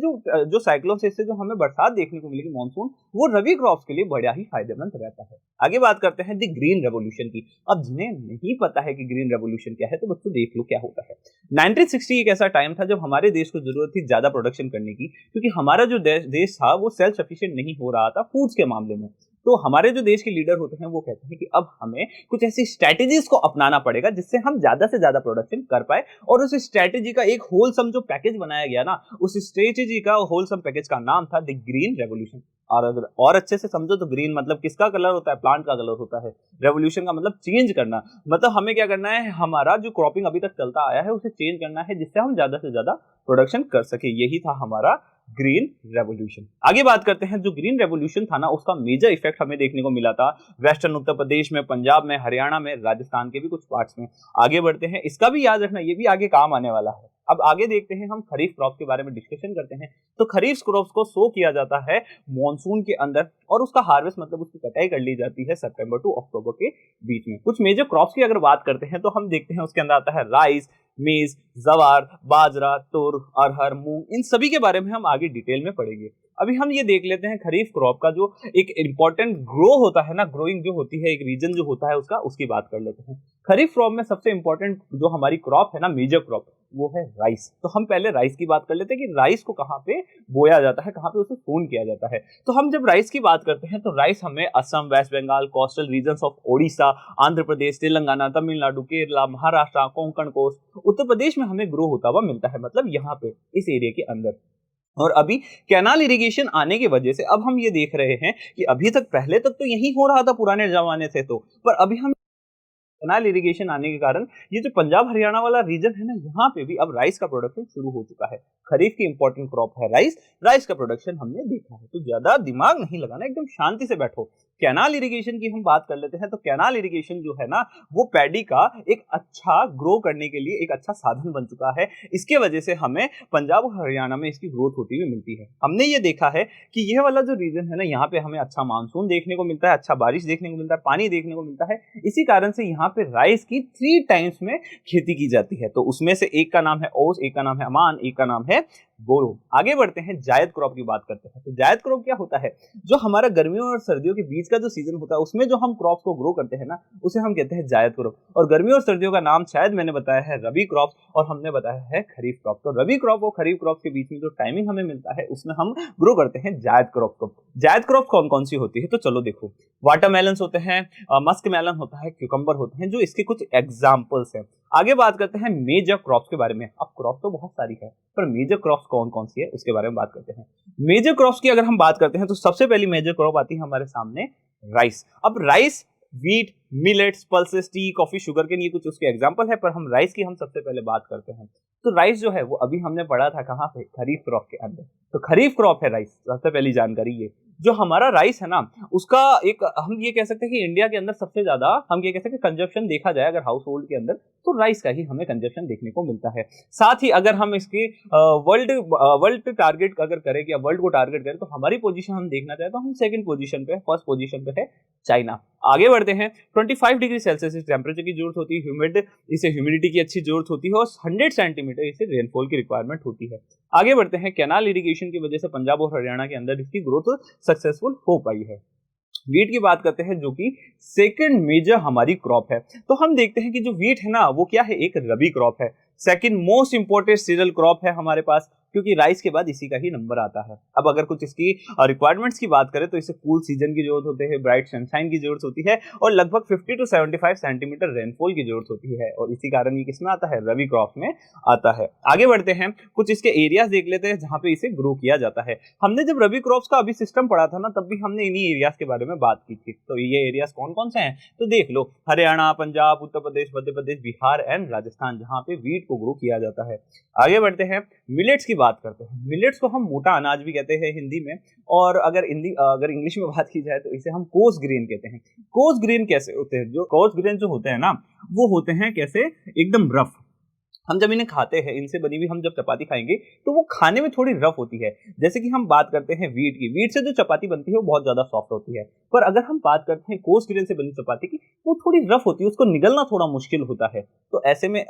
जो साइक्लोन से इससे जो हमें बरसात देखने को मिलेगी मानसून, वो रबी क्रॉप्स के लिए बड़ा ही फायदेमंद रहता है। आगे बात करते हैं दी ग्रीन रेवोल्यूशन की। अब जिन्हें नहीं पता है कि ग्रीन रेवोल्यूशन क्या है तो बच्चों देख लो क्या होता है। 1960 एक ऐसा टाइम था जब हमारे देश को जरूरत थी ज्यादा प्रोडक्शन करने की, क्योंकि हमारा जो देश था वो सेल्फ सफिशिएंट नहीं हो रहा था फूड्स के मामले में। तो हमारे जो देश के लीडर होते हैं वो कहते हैं कि अब हमें कुछ ऐसी स्ट्रैटेजीज को अपनाना पड़ेगा जिससे हम ज्यादा से ज्यादा प्रोडक्शन कर पाए। और उस स्ट्रैटेजी का एक होलसम जो पैकेज बनाया गया ना, उस स्ट्रैटेजी का होलसम पैकेज का नाम था द ग्रीन रेवोल्यूशन। और अगर और अच्छे से समझो तो ग्रीन मतलब किसका कलर होता है, प्लांट का कलर होता है। रेवोल्यूशन का मतलब चेंज करना, मतलब हमें क्या करना है, हमारा जो क्रॉपिंग अभी तक चलता आया है उसे चेंज करना है जिससे हम ज्यादा से ज्यादा प्रोडक्शन कर सके। यही था हमारा ग्रीन रेवोल्यूशन। आगे बात करते हैं, जो ग्रीन रेवोल्यूशन था ना उसका मेजर इफेक्ट हमें देखने को मिला था वेस्टर्न उत्तर प्रदेश में, पंजाब में, हरियाणा में, राजस्थान के भी कुछ पार्ट्स में। आगे बढ़ते हैं, इसका भी याद रखना, ये भी आगे काम आने वाला है। अब आगे देखते हैं, हम खरीफ क्रॉप के बारे में डिस्कशन करते हैं। तो खरीफ क्रॉप्स को सो किया जाता है मॉनसून के अंदर और उसका हार्वेस्ट मतलब उसकी कटाई कर ली जाती है सितंबर टू अक्टूबर के बीच में। कुछ मेजर क्रॉप्स की अगर बात करते हैं तो हम देखते हैं उसके अंदर आता है राइस, मेज, जवार, बाजरा, तुर, अरहर, मूंग। इन सभी के बारे में हम आगे डिटेल में पढ़ेंगे। अभी हम ये देख लेते हैं खरीफ क्रॉप का जो एक इंपॉर्टेंट ग्रो होता है ना, ग्रोइंग जो होती है, एक रीजन जो होता है उसका, उसकी बात कर लेते हैं। खरीफ क्रॉप में सबसे इंपॉर्टेंट जो हमारी क्रॉप है ना, मेजर क्रॉप, वो है राइस। तो हम पहले राइस की बात कर लेते हैं कि राइस को कहाँ पे बोया जाता है, कहाँ पे उसे सोन किया जाता है। तो हम जब राइस की बात करते हैं तो राइस हमें Assam, West Bengal, coastal regions of Odisha, Andhra Pradesh, Telangana, Tamil Nadu, Kerala, Maharashtra, Konkan coast, Uttar Pradesh में हमें ग्रो होता हुआ मिलता है, मतलब यहाँ पे इस एरिया के अंदर। और अभी कैनाल इरिगेशन आने की वजह से अब हम ये देख रहे हैं कि अभी तक, पहले तक तो यही हो रहा था पुराने जमाने से, तो पर अभी हम कैनाल इरिगेशन आने के कारण ये जो पंजाब हरियाणा वाला रीजन है ना, यहाँ पे भी अब राइस का प्रोडक्शन शुरू हो चुका है। खरीफ की इंपॉर्टेंट क्रॉप है राइस, राइस का प्रोडक्शन हमने देखा है। तो ज्यादा दिमाग नहीं लगाना, एकदम शांति से बैठो। कैनाल इरिगेशन की हम बात कर लेते हैं। तो कैनाल इरिगेशन जो है ना, वो पैडी का एक अच्छा ग्रो करने के लिए एक अच्छा साधन बन चुका है। इसके वजह से हमें पंजाब और हरियाणा में इसकी ग्रोथ होती हुई मिलती है। हमने ये देखा है कि यह वाला जो रीजन है ना, यहाँ पे हमें अच्छा मानसून देखने को मिलता है, अच्छा बारिश देखने को मिलता है, पानी देखने को मिलता है। इसी कारण से यहाँ पे राइस की 3 टाइम्स में खेती की जाती है। तो उसमें से एक का नाम है ओस, एक का नाम है अमान, एक का नाम है बोरो। आगे बढ़ते हैं, जायद क्रॉप की बात करते हैं। तो जायद क्रॉप क्या होता है, जो हमारा गर्मियों और सर्दियों के बीच का जो सीजन होता है उसमें जो हम क्रॉप्स को ग्रो करते हैं ना, उसे हम कहते हैं जायद क्रॉप। और गर्मियों और सर्दियों का नाम शायद मैंने बताया है रबी क्रॉप और हमने बताया है खरीफ क्रॉप। तो रबी क्रॉप और खरीफ क्रॉप के बीच में जो टाइमिंग हमें मिलता है उसमें हम ग्रो करते हैं जायद क्रॉप को। जायद क्रॉप कौन कौन सी होती है, तो चलो देखो, वाटरमेलन्स होते हैं, मस्क मेलन होता है, क्यूकम्बर होते हैं, जो इसके कुछ एग्जाम्पल्स हैं। आगे बात करते हैं मेजर क्रॉप्स के बारे में। अब क्रॉप तो बहुत सारी है, पर मेजर क्रॉप्स कौन कौन सी है उसके बारे में बात करते हैं। मेजर क्रॉप्स की अगर हम बात करते हैं तो सबसे पहली मेजर क्रॉप आती है हमारे सामने राइस। अब rice, wheat, millets, pulses, tea, coffee, sugar cane, ये कुछ उसके एग्जांपल है, पर हम राइस की हम सबसे पहले बात करते हैं। तो राइस जो है वो अभी हमने पढ़ा था कहाँ पे, खरीफ क्रॉप के अंदर। तो खरीफ क्रॉप है राइस, सबसे पहली जानकारी ये। जो हमारा राइस है ना, उसका एक हम ये कह सकते हैं कि इंडिया के अंदर सबसे ज्यादा हम ये कह सकते हैं कंजप्शन देखा जाए अगर हाउस होल्ड के अंदर, तो राइस का ही हमें कंजप्शन देखने को मिलता है। साथ ही अगर हम इसके वर्ल्ड पे टारगेट अगर करें या वर्ल्ड को टारगेट करें तो हमारी पोजीशन हम देखना चाहें तो हम सेकंड पोजीशन पे, फर्स्ट पोजीशन पे है चाइना। आगे बढ़ते हैं, 25 डिग्री सेल्सियस इस टेम्परेचर की जरूरत होती है, इसे ह्यूमिडिटी की अच्छी जरूरत होती है और 100 सेंटीमीटर इसे रेनफॉल की रिक्वायरमेंट होती है। आगे बढ़ते हैं, कैनाल इरिगेशन की वजह से पंजाब और हरियाणा के अंदर इसकी ग्रोथ सक्सेसफुल हो पाई है। वीट की बात करते हैं जो कि सेकंड मेजर हमारी क्रॉप है। तो हम देखते हैं कि जो वीट है ना वो क्या है, एक रबी क्रॉप है, second most important cereal crop है हमारे पास, क्योंकि राइस के बाद इसी का ही नंबर आता है। अब अगर कुछ इसकी रिक्वायरमेंट्स की बात करें तो इसे कूल सीजन की जरूरत होती है, ब्राइट सनशाइन की जरूरत होती है और लगभग 50 to 75 सेंटीमीटर रेनफॉल की जरूरत होती है और इसी कारण ये किसमें आता है, रबी क्रॉप में आता है। आगे बढ़ते हैं, कुछ इसके एरियाज देख लेते हैं जहां पे इसे ग्रो किया जाता है। हमने जब रबी क्रॉप्स का अभी सिस्टम पढ़ा था ना तब भी हमने इन्हीं एरियाज के बारे में बात की थी। तो ये एरियाज कौन कौन से हैं तो देख लो, हरियाणा, पंजाब, उत्तर प्रदेश, मध्य प्रदेश, बिहार एंड राजस्थान, जहां पे वीट को ग्रो किया जाता है। आगे बढ़ते हैं, मिलेट्स की बात करते हैं। मिलेट्स को हम मोटा अनाज भी कहते हैं हिंदी में, और अगर इंग्लिश में बात की जाए तो इसे हम कोर्स ग्रेन कहते हैं। कोर्स ग्रेन कैसे होते हैं, जो कोर्स ग्रेन जो होते हैं ना वो होते हैं कैसे, एकदम रफ। हम जब इन्हें खाते हैं, इनसे बनी हुई हम जब चपाती खाएंगे तो वो खाने में थोड़ी रफ होती है। जैसे कि हम बात करते हैं वीट की, वीट से जो चपाती बनती है वो बहुत ज्यादा सॉफ्ट होती है, पर अगर हम बात करते हैं कोर्स ग्रेन से बनी चपाती की, वो थोड़ी रफ होती है, उसको निगलना थोड़ा मुश्किल होता है। तो ऐसे में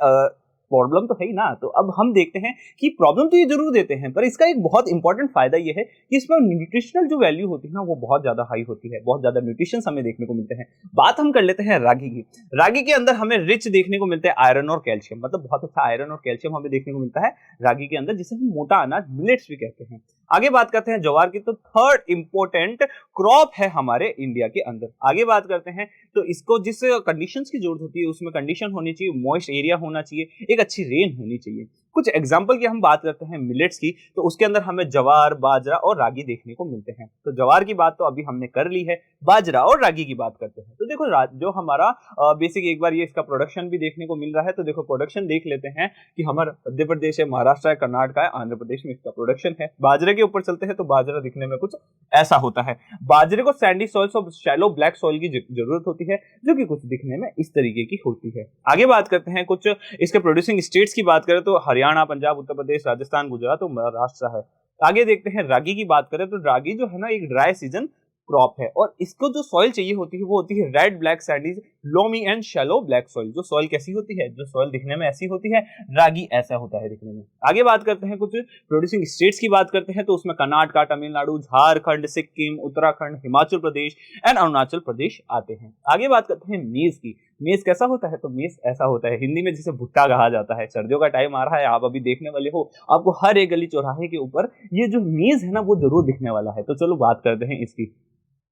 प्रॉब्लम तो है ही ना। तो अब हम देखते हैं कि प्रॉब्लम तो ये जरूर देते हैं, पर इसका एक बहुत इंपॉर्टेंट फायदा ये है कि इसमें न्यूट्रिशनल जो वैल्यू होती है ना वो बहुत ज्यादा हाई होती है, बहुत ज्यादा न्यूट्रिशन हमें देखने को मिलते हैं। बात हम कर लेते हैं रागी की। रागी के अंदर हमें रिच देखने को मिलता है आयरन और कैल्शियम, मतलब बहुत अच्छा आयरन और कैल्शियम हमें देखने को मिलता है रागी के अंदर, जिसे हम मोटा अनाज मिलेट्स भी कहते हैं। आगे बात करते हैं ज्वार की, तो थर्ड इंपॉर्टेंट क्रॉप है हमारे इंडिया के अंदर। आगे बात करते हैं, तो इसको जिस कंडीशंस की जरूरत होती है उसमें कंडीशन होनी चाहिए, मॉइस्ट एरिया होना चाहिए, एक अच्छी रेन होनी चाहिए। कुछ एग्जाम्पल की हम बात करते हैं मिलेट्स की, तो उसके अंदर हमें ज्वार, बाजरा और रागी देखने को मिलते हैं। तो ज्वार की बात तो अभी हमने कर ली है, बाजरा और रागी की बात करते हैं। तो देखो जो हमारा बेसिक एक बार ये इसका प्रोडक्शन भी देखने को मिल रहा है। तो देखो प्रोडक्शन देख लेते हैं कि हमारा मध्य प्रदेश है, महाराष्ट्र है, कर्नाटक है, आंध्र प्रदेश में इसका प्रोडक्शन है। बाजरे के ऊपर चलते हैं, तो बाजरा दिखने में कुछ ऐसा होता है। बाजरे को सैंडी सॉइल्स और शैलो ब्लैक सॉइल की जरूरत होती है, जो कि कुछ दिखने में इस तरीके की होती है। आगे बात करते हैं कुछ इसके प्रोड्यूसिंग स्टेट्स की बात करें, तो हरियाणा, पंजाब, उत्तर प्रदेश, राजस्थान, गुजरात और महाराष्ट्र है। आगे देखते हैं रागी की बात करें, तो रागी जो है ना एक ड्राई सीजन क्रॉप है और इसको जो सॉइल चाहिए होती है वो होती है red black Sandy loamy and shallow black soil. जो सॉइल कैसी होती है, जो सॉइल दिखने में ऐसी होती है, रागी ऐसा होता है दिखने में। आगे बात करते हैं कुछ प्रोड्यूसिंग स्टेट्स की बात करते हैं, तो उसमें कर्नाटक, तमिलनाडु, झारखंड, सिक्किम, उत्तराखंड, हिमाचल प्रदेश एंड अरुणाचल प्रदेश आते हैं। आगे बात करते हैं मेज की। मेज कैसा होता है, तो मेज ऐसा होता है, हिंदी में जिसे भुट्टा कहा जाता है। सर्दियों का टाइम आ रहा है, आप अभी देखने वाले हो, आपको हर एक गली चौराहे के ऊपर ये जो मेज है ना वो जरूर दिखने वाला है। तो चलो बात करते हैं इसकी।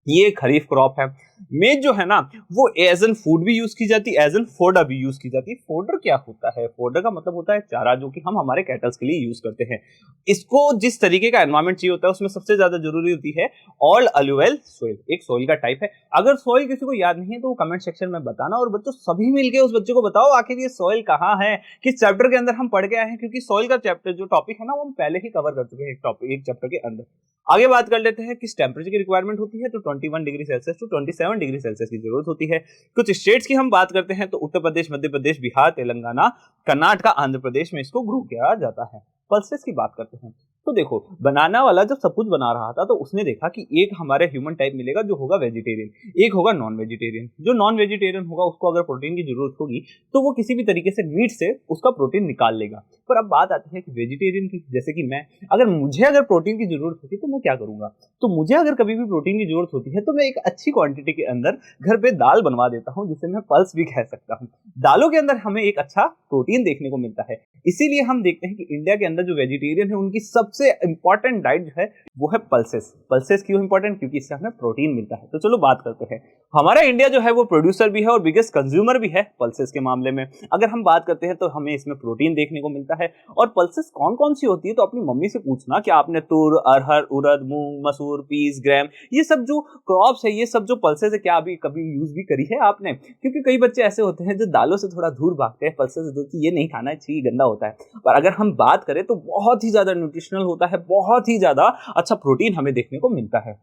ये खरीफ क्रॉप है। मेज जो है ना वो एज एन फूड भी यूज की जाती है, एज एन फोडर भी यूज की जाती है। फोडर क्या होता है, फोडर का मतलब होता है चारा, जो कि हम हमारे कैटल्स के लिए यूज करते हैं। इसको जिस तरीके का एनवायरमेंट चाहिए होता है उसमें सबसे ज्यादा जरूरी होती है ऑल अलुवेल सॉइल, एक सॉइल का टाइप है। अगर सॉइल किसी को याद नहीं है तो वो कमेंट सेक्शन में बताना, और बच्चों सभी मिलके उस बच्चे को बताओ आखिर ये सॉइल कहाँ है, किस चैप्टर के अंदर हम पढ़ के आए हैं, क्योंकि सॉइल का चैप्टर जो टॉपिक है ना वो हम पहले ही कवर कर चुके हैं एक चैप्टर के अंदर। आगे बात कर लेते हैं किस टेम्परेचर की रिक्वायरमेंट होती है, तो 21 degree Celsius to 27 degree Celsius की जरूरत होती है। कुछ स्टेट्स की हम बात करते हैं, तो उत्तर प्रदेश, मध्य प्रदेश, बिहार, तेलंगाना, कर्नाटक, आंध्र प्रदेश में इसको ग्रो किया जाता है। पल्सेस की बात करते हैं, तो देखो बनाना वाला जब सब कुछ बना रहा था तो उसने देखा कि एक हमारे ह्यूमन टाइप मिलेगा जो होगा वेजिटेरियन, एक होगा नॉन वेजिटेरियन। जो नॉन वेजिटेरियन होगा उसको अगर प्रोटीन की जरूरत होगी तो वो किसी भी तरीके से मीट से उसका प्रोटीन निकाल लेगा। पर अब बात आती है कि वेजिटेरियन की, जैसे कि मैं, मुझे अगर प्रोटीन की जरूरत होती तो मैं क्या करूंगा, तो मुझे अगर कभी भी प्रोटीन की जरूरत होती है तो मैं एक अच्छी क्वांटिटी के अंदर घर पे दाल बनवा देता हूं, जिसे मैं पल्स भी कह सकता हूं। दालों के अंदर हमें एक अच्छा प्रोटीन देखने को मिलता है, इसीलिए हम देखते हैं कि इंडिया के अंदर जो वेजिटेरियन है उनकी सबसे इंपॉर्टेंट डाइट जो है वो है पल्सेस। पल्सेस क्यों इंपॉर्टेंट, क्योंकि इससे हमें प्रोटीन मिलता है। तो चलो बात करते हैं, हमारा इंडिया जो है वो प्रोड्यूसर भी है और बिगेस्ट कंज्यूमर भी है पल्सेस के मामले में। अगर हम बात करते हैं तो हमें इसमें प्रोटीन देखने को मिलता है। और पल्सेस कौन कौन सी होती है, तो अपनी मम्मी से पूछना कि आपने तुर, अरहर, उड़द, मूंग, मसूर, पीस, ग्राम, ये सब जो क्रॉप्स है, ये सब जो पल्सेस है, क्या अभी कभी यूज भी करी है आपने? क्योंकि कई बच्चे ऐसे होते हैं जो दालों से थोड़ा दूर भागते हैं, पल्सेस जो कि ये नहीं खाना चाहिए, गंदा होता है। पर अगर हम बात करें तो बहुत ही ज्यादा न्यूट्रिशनल होता है, बहुत ही ज्यादा अच्छा प्रोटीन हमें देखने को मिलता है।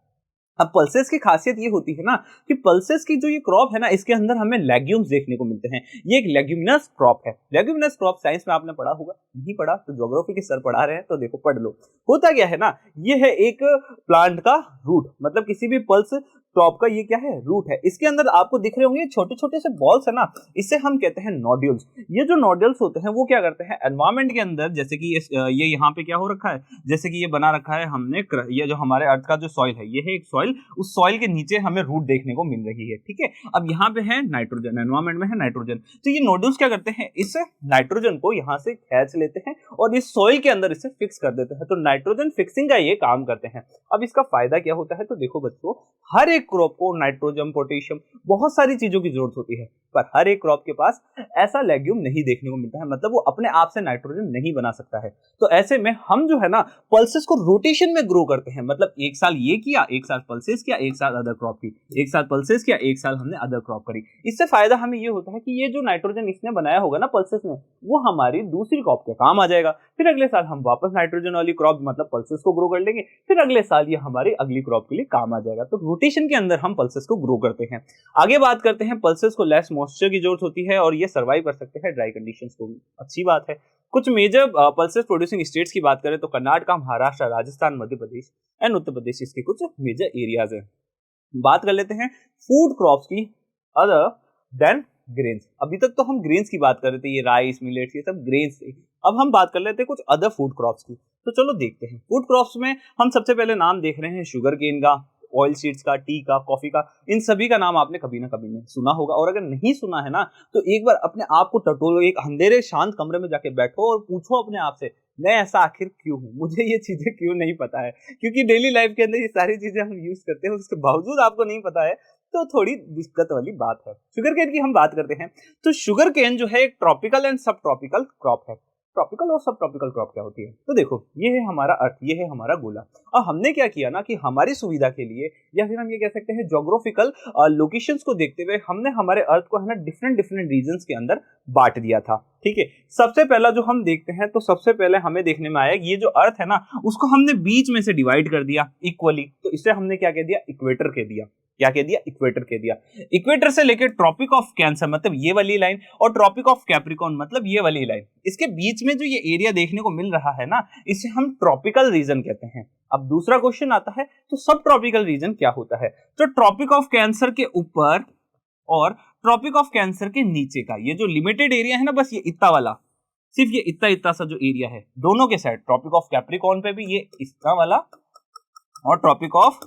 अब पल्सेस की खासियत ये होती है ना कि पल्सेस की जो ये क्रॉप है ना, इसके अंदर हमें लेग्यूम्स देखने को मिलते हैं। ये एक लेग्यूमिनस क्रॉप है। लेग्यूमिनस क्रॉप साइंस में आपने पढ़ा होगा, नहीं पढ़ा तो ज्योग्राफी के सर पढ़ा रहे हैं तो देखो पढ़ लो। होता क्या है ना, ये है एक प्लांट का रूट, मतलब किसी भी क्रॉप का ये क्या है, रूट है। इसके अंदर आपको दिख रहे होंगे छोटे छोटे से बॉल्स है ना, इसे हम कहते हैं नोड्यूल्स। ये जो नोड्यूल्स होते हैं वो क्या करते हैं, एनवायरमेंट के अंदर, जैसे कि ये यहाँ पे क्या हो रखा है, जैसे कि ये बना रखा है हमने, ये जो हमारे अर्थ का जो सॉइल है, ये है एक सॉइल, उस सॉइल के नीचे हमें रूट देखने को मिल रही है, ठीक है। अब यहाँ पे है नाइट्रोजन, एनवायरमेंट में है नाइट्रोजन, तो ये नोड्यूल्स क्या करते हैं, इस नाइट्रोजन को यहाँ से खींच लेते हैं और इस सॉइल के अंदर इसे फिक्स कर देते हैं, तो नाइट्रोजन फिक्सिंग का ये काम करते हैं। अब इसका फायदा क्या होता है, तो देखो बच्चों, हर एक क्रॉप को नाइट्रोजन, पोटेशियम, बहुत सारी चीजों की जरूरत होती है, पर हर एक क्रॉप के पास ऐसा लेग्यूम नहीं देखने को मिलता है, मतलब वो अपने आप से नाइट्रोजन नहीं बना सकता है। तो ऐसे में हम जो है ना पल्सेस को रोटेशन में ग्रो करते हैं, मतलब एक साल ये किया, एक साल पल्सेस किया, एक साल अदर क्रॉप की, एक साल पल्सेस किया, एक साल हमने अदर क्रॉप करी। इससे फायदा हमें ये होता है कि ये जो नाइट्रोजन इसने बनाया होगा ना पल्सेस में, वो हमारी दूसरी क्रॉप के काम आ जाएगा। फिर अगले साल हम वापस नाइट्रोजन वाली क्रॉप मतलब पल्सेस को ग्रो कर लेंगे, फिर अगले साल ये हमारी अगली क्रॉप के लिए काम आ जाएगा। तो रोटेशन के अंदर हम पल्सेस को ग्रो करते हैं। आगे बात करते हैं, पल्सेस को लेस मॉइस्चर की जरूरत होती है और ये सर्वाइव कर सकते हैं ड्राई कंडीशंस को भी, अच्छी बात है। कुछ मेजर पल्सेस प्रोड्यूसिंग स्टेट्स की बात करें तो कर्नाटक, महाराष्ट्र, राजस्थान, मध्य प्रदेश एंड उत्तर प्रदेश इसके कुछ मेजर एरियाज हैं। बात कर लेते हैं फूड क्रॉप्स की अदर देन ग्रेन्स। अभी तक तो हम ग्रेन्स की बात कर रहे थे, ये राइस, मिलेट्स, ये सब ग्रेन्स थे। अब हम बात कर लेते हैं कुछ अदर फूड क्रॉप्स की, तो चलो देखते हैं। फूड क्रॉप्स में हम सबसे पहले नाम देख रहे हैं शुगर केन का, ऑयल सीड्स का, टी का, कॉफी का। इन सभी का नाम आपने कभी ना कभी नहीं सुना होगा, और अगर नहीं सुना है ना तो एक बार अपने आप को टटोलो, एक अंधेरे शांत कमरे में जाके बैठो और पूछो अपने आप से, मैं ऐसा आखिर क्यों हूँ, मुझे ये चीजें क्यों नहीं पता है। क्योंकि डेली लाइफ के अंदर ये सारी चीजें हम यूज करते हैं, उसके बावजूद आपको नहीं पता है, तो थोड़ी दिक्कत वाली बात है। शुगर केन की हम बात करते हैं, तो शुगर केन जो है एक ट्रॉपिकल एंड सब ट्रॉपिकल क्रॉप है। ट्रॉपिकल और सब ट्रॉपिकल क्रॉप क्या होती है, तो देखो ये है हमारा अर्थ, ये है हमारा गोला, और हमने क्या किया ना कि हमारी सुविधा के लिए, या फिर हम ये कह सकते हैं ज्योग्राफिकल लोकेशंस को देखते हुए, हमने हमारे अर्थ को है ना डिफरेंट डिफरेंट रीजन्स के अंदर बांट दिया था, ठीक है। सबसे पहला जो हम देखते हैं, तो सबसे पहले हमें देखने में आया ये जो अर्थ है ना, उसको हमने बीच में से डिवाइड कर दिया इक्वली, तो इसे हमने क्या कह दिया, इक्वेटर कह दिया। क्या कह दिया, इक्वेटर कह दिया। इक्वेटर से लेकर ट्रॉपिक ऑफ कैंसर मतलब ये वाली लाइन, और ट्रॉपिक ऑफ कैप्रिकॉर्न मतलब ये वाली लाइन, इसके बीच में जो ये एरिया देखने को मिल रहा है ना, इसे हम ट्रॉपिकल रीजन कहते हैं। अब दूसरा क्वेश्चन आता है, तो सब ट्रॉपिकल रीजन क्या होता है, तो ट्रॉपिक ऑफ कैंसर के ऊपर और ट्रॉपिक ऑफ कैंसर के नीचे का ये जो लिमिटेड एरिया है ना, बस ये इतना वाला, सिर्फ ये इतना इतना सा जो एरिया है दोनों के साइड, ट्रॉपिक ऑफ कैप्रिकॉर्न पे भी ये इतना वाला और ट्रॉपिक ऑफ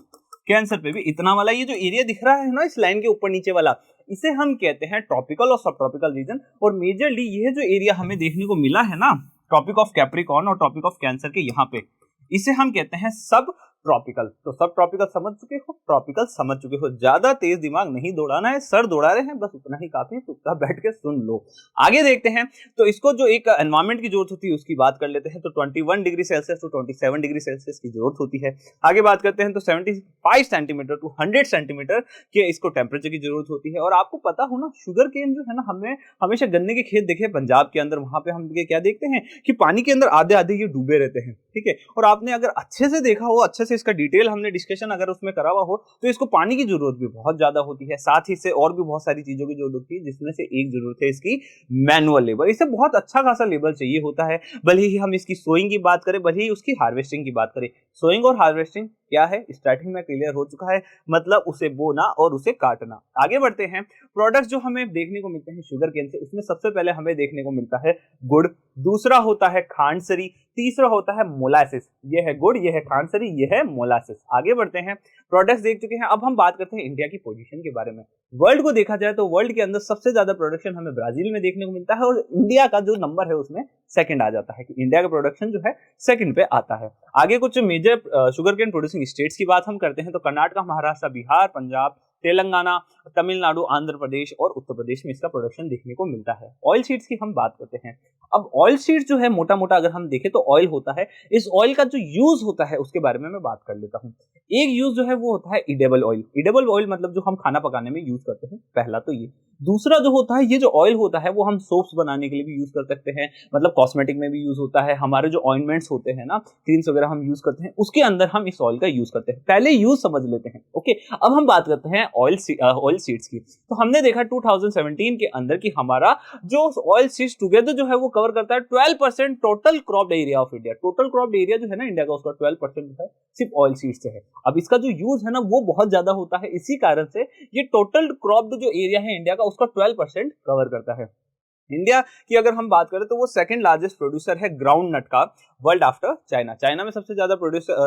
कैंसर पे भी इतना वाला, ये जो एरिया दिख रहा है ना इस लाइन के ऊपर नीचे वाला, इसे हम कहते हैं ट्रॉपिकल और सब ट्रॉपिकल रीजन। और मेजरली ये जो एरिया हमें देखने को मिला है ना, ट्रॉपिक ऑफ कैप्रिकॉर्न और ट्रॉपिक ऑफ कैंसर के यहाँ पे, इसे हम कहते हैं सब ट्रॉपिकल। तो सब ट्रॉपिकल समझ चुके हो, ट्रॉपिकल समझ चुके हो, ज्यादा तेज दिमाग नहीं दौड़ाना है, सर दौड़ा रहे हैं बस उतना ही काफी है, चुपचाप बैठ के सुन लो। आगे देखते हैं, तो इसको जो एक एनवायरमेंट की जरूरत होती है उसकी बात कर लेते हैं, तो 21 degree Celsius to 27 degree Celsius की जरूरत होती है। आगे बात करते हैं, तो 75 सेंटीमीटर टू 100 सेंटीमीटर के इसको टेम्परेचर की जरूरत होती है। और आपको पता हो ना, शुगर केन जो है ना, हमने हमेशा गन्ने के खेत देखे पंजाब के अंदर, वहां पे हम क्या देखते हैं कि पानी के अंदर आधे आधे ये डूबे रहते हैं, ठीक है। और आपने अगर अच्छे से देखा हो, अच्छे से इसका डिटेल हमने डिस्कशन अगर उसमें करा हुआ हो, तो इसको पानी की जरूरत भी बहुत ज्यादा होती है, साथ ही से और भी बहुत सारी चीजों की जरूरत होती है, जिसमें से एक जरूरत है इसकी मैनुअल लेबर। इसे बहुत अच्छा खासा लेबर चाहिए होता है, भले ही हम इसकी सोइंग की बात करें, भले ही उसकी हार्वेस्टिंग की बात करें। सोइंग और हार्वेस्टिंग क्या है, स्टार्टिंग में क्लियर हो चुका है, मतलब उसे बोना और उसे काटना। आगे बढ़ते हैं, प्रोडक्ट्स जो हमें देखने को मिलते हैं शुगर केन से, उसमें सबसे पहले हमें देखने को मिलता है गुड़, दूसरा होता है खांडसरी, तीसरा होता है मोलासिस। ये है गुड़, ये है खांडसरी, ये है मोलासिस। आगे बढ़ते हैं, प्रोडक्ट्स देख चुके हैं, अब हम बात करते हैं इंडिया की पोजीशन के बारे में। वर्ल्ड को देखा जाए तो वर्ल्ड के अंदर सबसे ज्यादा प्रोडक्शन हमें ब्राजील में देखने को मिलता है, और इंडिया का जो नंबर है उसमें सेकंड आ जाता है, कि इंडिया का प्रोडक्शन जो है सेकंड पे आता है। आगे कुछ major sugar cane producing states की बात हम करते हैं, तो कर्नाटक, महाराष्ट्र, बिहार, पंजाब, तेलंगाना, तमिलनाडु, आंध्र प्रदेश और उत्तर प्रदेश में इसका प्रोडक्शन देखने को मिलता है। ऑयल सीड्स की हम बात करते हैं, अब ऑयल सीड्स जो है मोटा मोटा अगर हम देखें तो ऑयल होता है, इस ऑयल का जो यूज होता है उसके बारे में मैं बात कर लेता हूँ। एक यूज जो है वो होता है एडिबल ऑयल। एडिबल ऑयल मतलब जो हम खाना पकाने में यूज करते हैं, पहला तो ये। दूसरा जो होता है, ये जो ऑयल होता है वो हम सोप्स बनाने के लिए भी यूज कर सकते हैं, मतलब कॉस्मेटिक में भी यूज होता है, हमारे जो ऑइंटमेंट्स होते हैं ना, क्रीम्स वगैरह हम यूज करते हैं, उसके अंदर हम इस ऑयल का यूज करते हैं। पहले यूज समझ लेते हैं, ओके। अब हम बात करते हैं ऑयल सीड्स की, तो हमने देखा 2017 के अंदर कि हमारा जो ऑयल सीड्स टुगेदर जो है वो कवर करता है 12% total crop area of India. Total crop area जो है ना इंडिया का, उसका 12% है सिर्फ ऑयल सीड्स से है। अब इसका जो यूज है ना वो बहुत ज्यादा होता है, इसी कारण से ये टोटल क्रॉप जो एरिया है इंडिया का उसका 12% कवर करता है। इंडिया की अगर हम बात करें तो वो सेकंड लार्जेस्ट प्रोड्यूसर है ग्राउंड नट का वर्ल्ड आफ्टर चाइना। चाइना में सबसे ज्यादा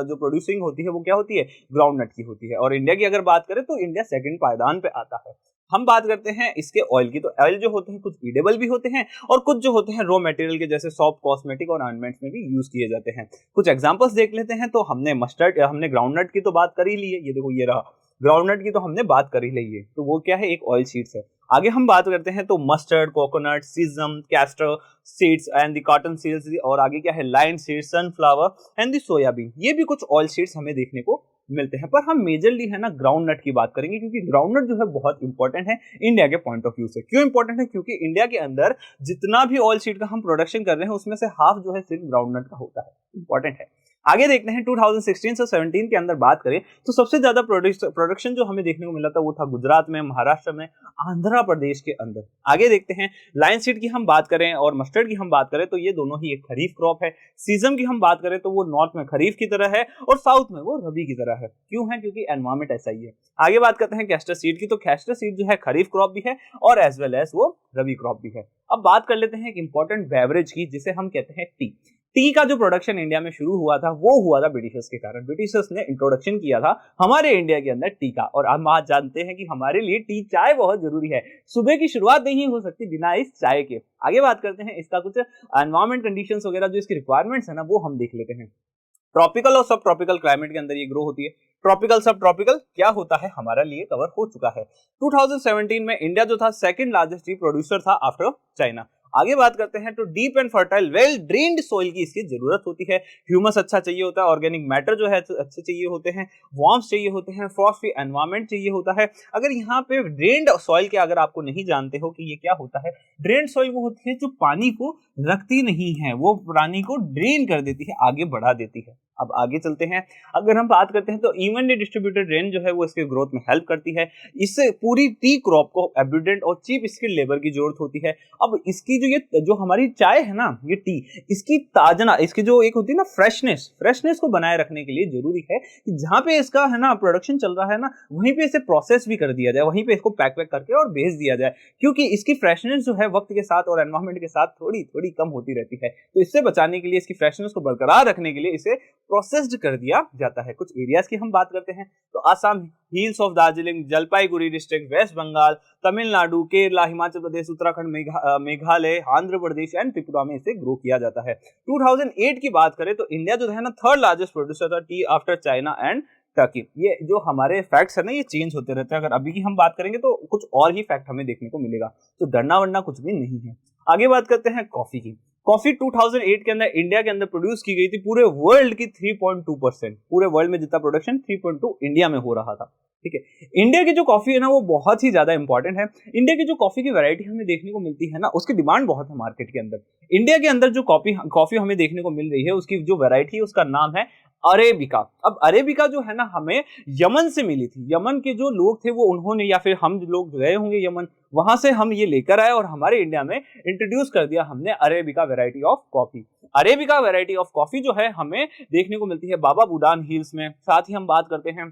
जो प्रोड्यूसिंग होती है वो क्या होती है, ग्राउंड नट की होती है। और इंडिया की अगर बात करें तो इंडिया सेकंड पायदान पे आता है। हम बात करते हैं इसके ऑयल की, तो ऑयल जो होते हैं कुछ ईडेबल भी होते हैं और कुछ जो होते हैं रॉ मटेरियल के, जैसे सॉप, कॉस्मेटिक और ऑर्नामेंट्स में भी यूज किए जाते हैं। कुछ एग्जांपल्स देख लेते हैं। तो हमने ग्राउंडनट की तो बात कर ही ली है, ये देखो ये रहा ग्राउंडनट की तो हमने बात कर ही ली है, तो वो क्या है, एक ऑयल सीड्स है। आगे हम बात करते हैं तो mustard, coconut, caesium, castor seeds and the cotton seeds, और आगे क्या है, line seeds, sunflower and the soybean. ये भी कुछ ऑयल सीड्स हमें देखने को मिलते हैं। पर हम मेजरली है ना ग्राउंड नट की बात करेंगे, क्योंकि ग्राउंड नट जो है बहुत इंपॉर्टेंट है इंडिया के पॉइंट ऑफ व्यू से। क्यों इंपॉर्टेंट है, क्योंकि इंडिया के अंदर जितना भी ऑयल सीड का हम प्रोडक्शन कर रहे हैं उसमें से हाफ जो है सिर्फ ग्राउंड नट का होता है, इंपॉर्टेंट है। आगे देखते हैं 2016 से 17 के अंदर बात करें तो सबसे ज्यादा प्रोडक्शन जो हमें देखने को मिला था वो था गुजरात में, महाराष्ट्र में, आंध्र प्रदेश के अंदर। आगे देखते हैं लाइन सीड की हम बात करें और मस्टर्ड की हम बात करें तो ये दोनों ही एक खरीफ क्रॉप है। सीजम की हम बात करें तो वो नॉर्थ में खरीफ की तरह है और साउथ में वो रबी की तरह है। क्यों है, क्योंकि एनवायरमेंट ऐसा ही है। आगे बात करते हैं कैस्टर सीड की, तो कैस्टर सीड जो है खरीफ क्रॉप भी है और एज वेल एज वो रबी क्रॉप भी है। अब बात कर लेते हैं एक इंपॉर्टेंट बेवरेज की जिसे हम कहते हैं टी। टी का जो प्रोडक्शन इंडिया में शुरू हुआ था वो हुआ था ब्रिटिशर्स के कारण। ब्रिटिशर्स ने इंट्रोडक्शन किया था हमारे इंडिया के अंदर टी का, और हम आज जानते हैं कि हमारे लिए टी, चाय बहुत जरूरी है। सुबह की शुरुआत नहीं हो सकती बिना इस चाय के। आगे बात करते हैं इसका कुछ एनवायरमेंट कंडीशंस वगैरह जो इसकी रिक्वायरमेंट्स है ना वो हम देख लेते हैं। ट्रॉपिकल और सब ट्रॉपिकल क्लाइमेट के अंदर ये ग्रो होती है। ट्रॉपिकल सब ट्रॉपिकल क्या होता है हमारा लिए कवर हो चुका है। 2017 में इंडिया जो था सेकंड लार्जेस्ट टी प्रोड्यूसर था आफ्टर चाइना। आगे बात करते हैं तो deep and fertile well drained soil की इसकी जरूरत होती है। ह्यूमस अच्छा चाहिए होता है, ऑर्गेनिक मैटर जो है अच्छे चाहिए होते हैं, वार्म्स चाहिए होते हैं, फ्रॉस्ट फ्री एनवायरनमेंट चाहिए होता है। अगर यहाँ पे ड्रेन्ड सॉइल के अगर आपको नहीं जानते हो कि ये क्या होता है, ड्रेन्ड सॉइल वो होती है जो पानी को रखती नहीं है, वो पानी को ड्रेन कर देती है, आगे बढ़ा देती है। अब आगे चलते हैं, अगर हम बात करते हैं तो इवनली डिस्ट्रीब्यूटेड रेन जो है वो इसके ग्रोथ में हेल्प करती है। इससे पूरी टी क्रॉप को एब्यूडेंट और चीप स्किल्ड लेबर की जरूरत होती है। अब इसकी जो हमारी चाय है ना, ये टी, इसकी ताजना, इसकी जो एक होती है ना फ्रेशनेस को बनाए रखने के लिए जरूरी है कि जहाँ पे इसका है ना प्रोडक्शन चल रहा है ना वहीं पे इसे प्रोसेस भी कर दिया जाए, वहीं पे इसको पैक करके और भेज दिया जाए, क्योंकि इसकी फ्रेशनेस जो है वक्त के साथ और एनवायरमेंट के साथ थोड़ी थोड़ी कम होती रहती है। तो इससे बचाने के लिए, इसकी फ्रेशनेस को बरकरार रखने के लिए इसे प्रोसेस्ड कर दिया जाता है। कुछ एरियाज की हम बात करते हैं तो Assam, hills of Darjeeling, Jalpaiguri district, West Bengal, Tamil Nadu, Kerala, Himachal Pradesh, Uttarakhand, Meghalaya, Andhra Pradesh and Tripura में इसे ग्रो किया जाता है। 2008 की बात करें तो इंडिया जो है ना थर्ड लार्जेस्ट प्रोड्यूसर था T after China and Turkey. ये जो हमारे फैक्ट्स है ना ये चेंज होते रहते हैं। अगर अभी की हम बात करेंगे तो कुछ और ही फैक्ट हमें देखने को मिलेगा, तो डरना वरना कुछ भी नहीं है। आगे बात करते हैं कॉफी की। कॉफी 2008 के अंदर इंडिया के अंदर प्रोड्यूस की गई थी पूरे वर्ल्ड की 3.2%। पूरे वर्ल्ड में जितना प्रोडक्शन 3.2 इंडिया में हो रहा था। ठीक है, इंडिया की जो कॉफी है ना वो बहुत ही ज्यादा इंपॉर्टेंट है। इंडिया की जो कॉफी की वैरायटी हमें देखने को मिलती है ना उसकी डिमांड बहुत है मार्केट के अंदर। इंडिया के अंदर जो कॉफी हमें देखने को मिल रही है उसकी जो वैरायटी है उसका नाम है अरेबिका। अब अरेबिका जो है ना हमें यमन से मिली थी। यमन के जो लोग थे वो उन्होंने, या फिर हम लोग गए होंगे यमन, वहां से हम ये लेकर आए और हमारे इंडिया में इंट्रोड्यूस कर दिया हमने arabica variety of coffee. Arabica variety of coffee जो है हमें देखने को मिलती है बाबा बुडान हिल्स में। साथ ही हम बात करते हैं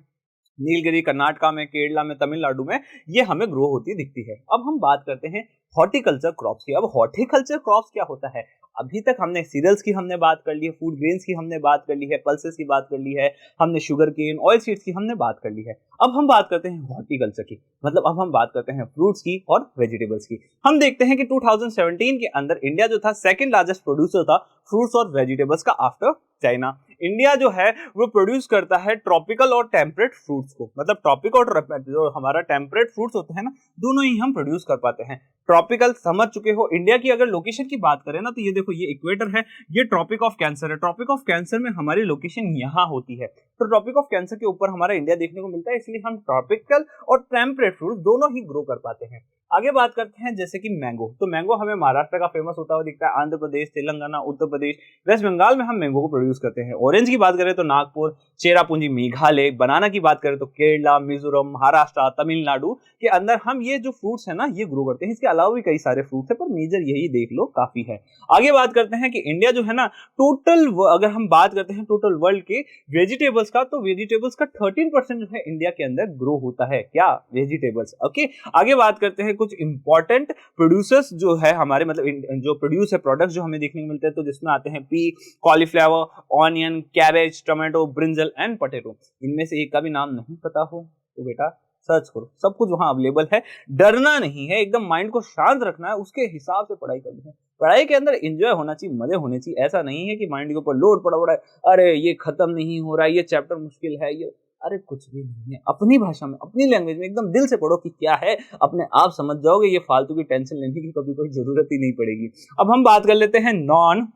नीलगिरी कर्नाटका में, केरला में, तमिलनाडु में ये हमें ग्रो होती दिखती है। अब हम बात करते हैं हॉर्टिकल्चर क्रॉप्स की। अब हॉर्टिकल्चर क्रॉप्स क्या होता है, अभी तक हमने सीरियल्स की हमने बात कर ली है, फूड ग्रेन्स की हमने बात कर ली है, पल्सेस की बात कर ली है, हमने शुगर केन, ऑयल सीड्स की हमने बात कर ली है। अब हम बात करते हैं हॉर्टिकल्चर की, मतलब अब हम बात करते हैं फ्रूट्स की और वेजिटेबल्स की। हम देखते हैं कि 2017 के अंदर इंडिया जो था सेकंड लार्जेस्ट प्रोड्यूसर था फ्रूट्स और वेजिटेबल्स का आफ्टर चाइना। इंडिया जो है वो प्रोड्यूस करता है ट्रॉपिकल और टेम्परेट फ्रूट्स को, मतलब ट्रॉपिक और जो हमारा टेम्परेट फ्रूट्स होते हैं ना दोनों ही हम प्रोड्यूस कर पाते हैं। ट्रॉपिकल समझ चुके हो। इंडिया की अगर लोकेशन की बात करें ना तो ये देखो, ये इक्वेटर है, ये ट्रॉपिक ऑफ कैंसर है। ट्रॉपिक ऑफ कैंसर में हमारी लोकेशन यहाँ होती है, तो ट्रॉपिक ऑफ कैंसर के ऊपर हमारा इंडिया देखने को मिलता है, इसलिए हम ट्रॉपिकल और टेम्परेट फ्रूट दोनों ही ग्रो कर पाते हैं। आगे बात करते हैं जैसे कि मैंगो। तो मैंगो हमें महाराष्ट्र का फेमस होता हुआ दिखता है, आंध्र प्रदेश, तेलंगाना, उत्तर प्रदेश, वेस्ट बंगाल में हम मैंगो को प्रोड्यूस करते हैं। ऑरेंज की बात करें तो नागपुर, चेरापूंजी मेघालय, बनाना की बात करें तो केरला, मिजोरम, महाराष्ट्र, तमिलनाडु के अंदर हम ये जो फ्रूट्स है ना ये ग्रो करते हैं। इसके अलावा भी कई सारे फ्रूट्स है पर मेजर यही देख लो काफी है। आगे बात करते हैं कि इंडिया जो है ना टोटल अगर हम बात करते हैं टोटल वर्ल्ड के वेजिटेबल्स का, तो वेजिटेबल्स का 13% जो है इंडिया के अंदर ग्रो होता है। क्या? वेजिटेबल्स। ओके, आगे बात करते हैं कुछ इंपॉर्टेंट प्रोड्यूसर्स जो है हमारे, मतलब जो प्रोड्यूस है प्रोडक्ट्स जो हमें देखने को मिलते हैं, तो जिसमें आते हैं P, cauliflower, onion, cabbage, tomato, brinjal and potato. इनमें से एक का भी नाम नहीं पता हो तो बेटा सर्च करो, सब कुछ वहां अवेलेबल है। डरना नहीं है, एकदम माइंड को शांत रखना है, उसके हिसाब से पढ़ाई करनी है। पढ़ाई के अंदर एंजॉय होना चाहिए, मजे होने चाहिए। ऐसा नहीं है कि माइंड के ऊपर लोड पड़ा हुआ है, अरे ये खत्म नहीं हो रहा है, ये चैप्टर मुश्किल है, ये अरे कुछ भी नहीं है। अपनी भाषा में, अपनी लैंग्वेज में एकदम दिल से पढ़ो कि क्या है, अपने आप समझ जाओगे। ये फालतू की टेंशन लेने की कभी कोई जरूरत ही नहीं पड़ेगी। अब हम बात कर लेते हैं नॉन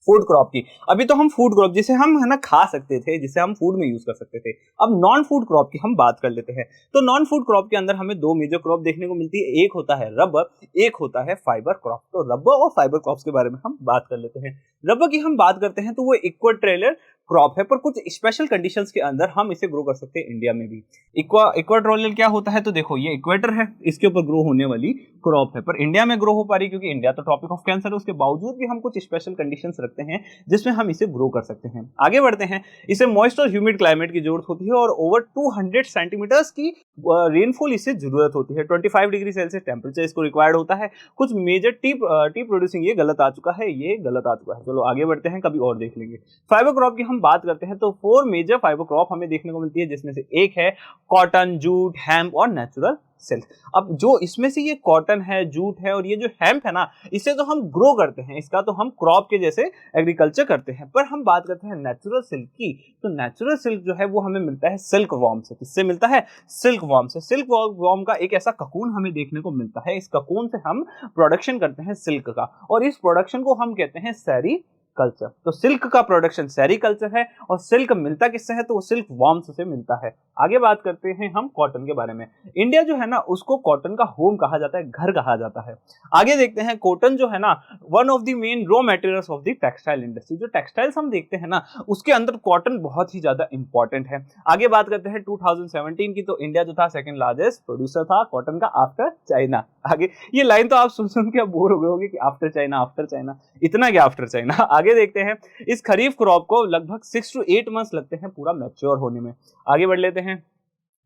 फूड क्रॉप की। अभी तो हम फूड क्रॉप जिसे हम है ना खा सकते थे, जिसे हम फूड में यूज कर सकते थे, अब नॉन फूड क्रॉप की हम बात कर लेते हैं। तो नॉन फूड क्रॉप के अंदर हमें दो मेजर क्रॉप देखने को मिलती है, एक होता है रबर, एक होता है फाइबर क्रॉप। तो रबर और फाइबर क्रॉप्स के बारे में हम बात कर लेते हैं। रबर की हम बात करते हैं तो वो इक्वेटोरियल क्रॉप है, पर कुछ स्पेशल कंडीशंस के अंदर हम इसे ग्रो कर सकते हैं इंडिया में भी। इक्वेटोरियल क्या होता है, तो देखो ये इक्वेटर है, इसके ऊपर ग्रो होने वाली क्रॉप है, पर इंडिया में ग्रो हो पा रही क्योंकि इंडिया तो ट्रॉपिक ऑफ कैंसर है। उसके बावजूद भी हम कुछ स्पेशल कंडीशंस रखते हैं जिसमें हम इसे ग्रो कर सकते हैं। आगे बढ़ते हैं। इसे मॉइस्ट और ह्यूमिड क्लाइमेट की जरूरत होती है और ओवर 200 सेंटीमीटर्स की रेनफॉल इसे जरूरत होती है। 25 डिग्री सेल्सियस टेम्परेचर इसको रिक्वायर्ड होता है। कुछ मेजर टी प्रोड्यूसिंग, ये गलत आ चुका है, ये गलत आ चुका है, चलो आगे बढ़ते हैं, कभी और देख लेंगे। फाइबर क्रॉप की हम बात करते हैं तो 4 मेजर फाइबर क्रॉप हमें देखने को मिलती है, जिसमें से एक है कॉटन, जूट, हेम्प और नेचुरल सिल्क। अब जो इसमें से ये कॉटन है, जूट है और ये जो हेम्प है ना, इसे तो हम ग्रो करते हैं, इसका तो हम क्रॉप के जैसे एग्रीकल्चर करते हैं। पर हम बात करते हैं नेचुरल सिल्क की, तो नेचुरल सिल्क जो है वो हमें मिलता है सिल्क वॉर्म से। किससे मिलता है? सिल्क वॉर्म से। सिल्क वॉर्म का एक ऐसा ककून हमें देखने को मिलता है, इस ककून से हम प्रोडक्शन करते हैं सिल्क का, और इस प्रोडक्शन को हम कहते हैं सेरी कल्चर। तो सिल्क का प्रोडक्शन सेरीकल्चर है, और सिल्क मिलता किससे है, तो वो सिल्क वॉर्म्स से मिलता है। आगे बात करते हैं हम कॉटन के बारे में। इंडिया जो है ना उसको कॉटन का होम कहा जाता है, घर कहा जाता है। आगे देखते हैं, कॉटन जो है ना one of the main raw materials of the textile industry. जो टेक्सटाइल्स हम देखते हैं ना उसके अंदर कॉटन बहुत ही ज्यादा इंपॉर्टेंट है। आगे बात करते हैं 2017 की, तो इंडिया जो था सेकंड लार्जेस्ट प्रोड्यूसर था कॉटन का आफ्टर चाइना। आगे ये लाइन तो आप सुन सुन के बोर हो गए होंगे कि आफ्टर चाइना, आफ्टर चाइना, इतना क्या आफ्टर चाइना। आगे देखते हैं, इस खरीफ क्रॉप को लगभग 6 to 8 मंथ्स लगते हैं पूरा मैच्योर होने में। आगे बढ़ लेते हैं।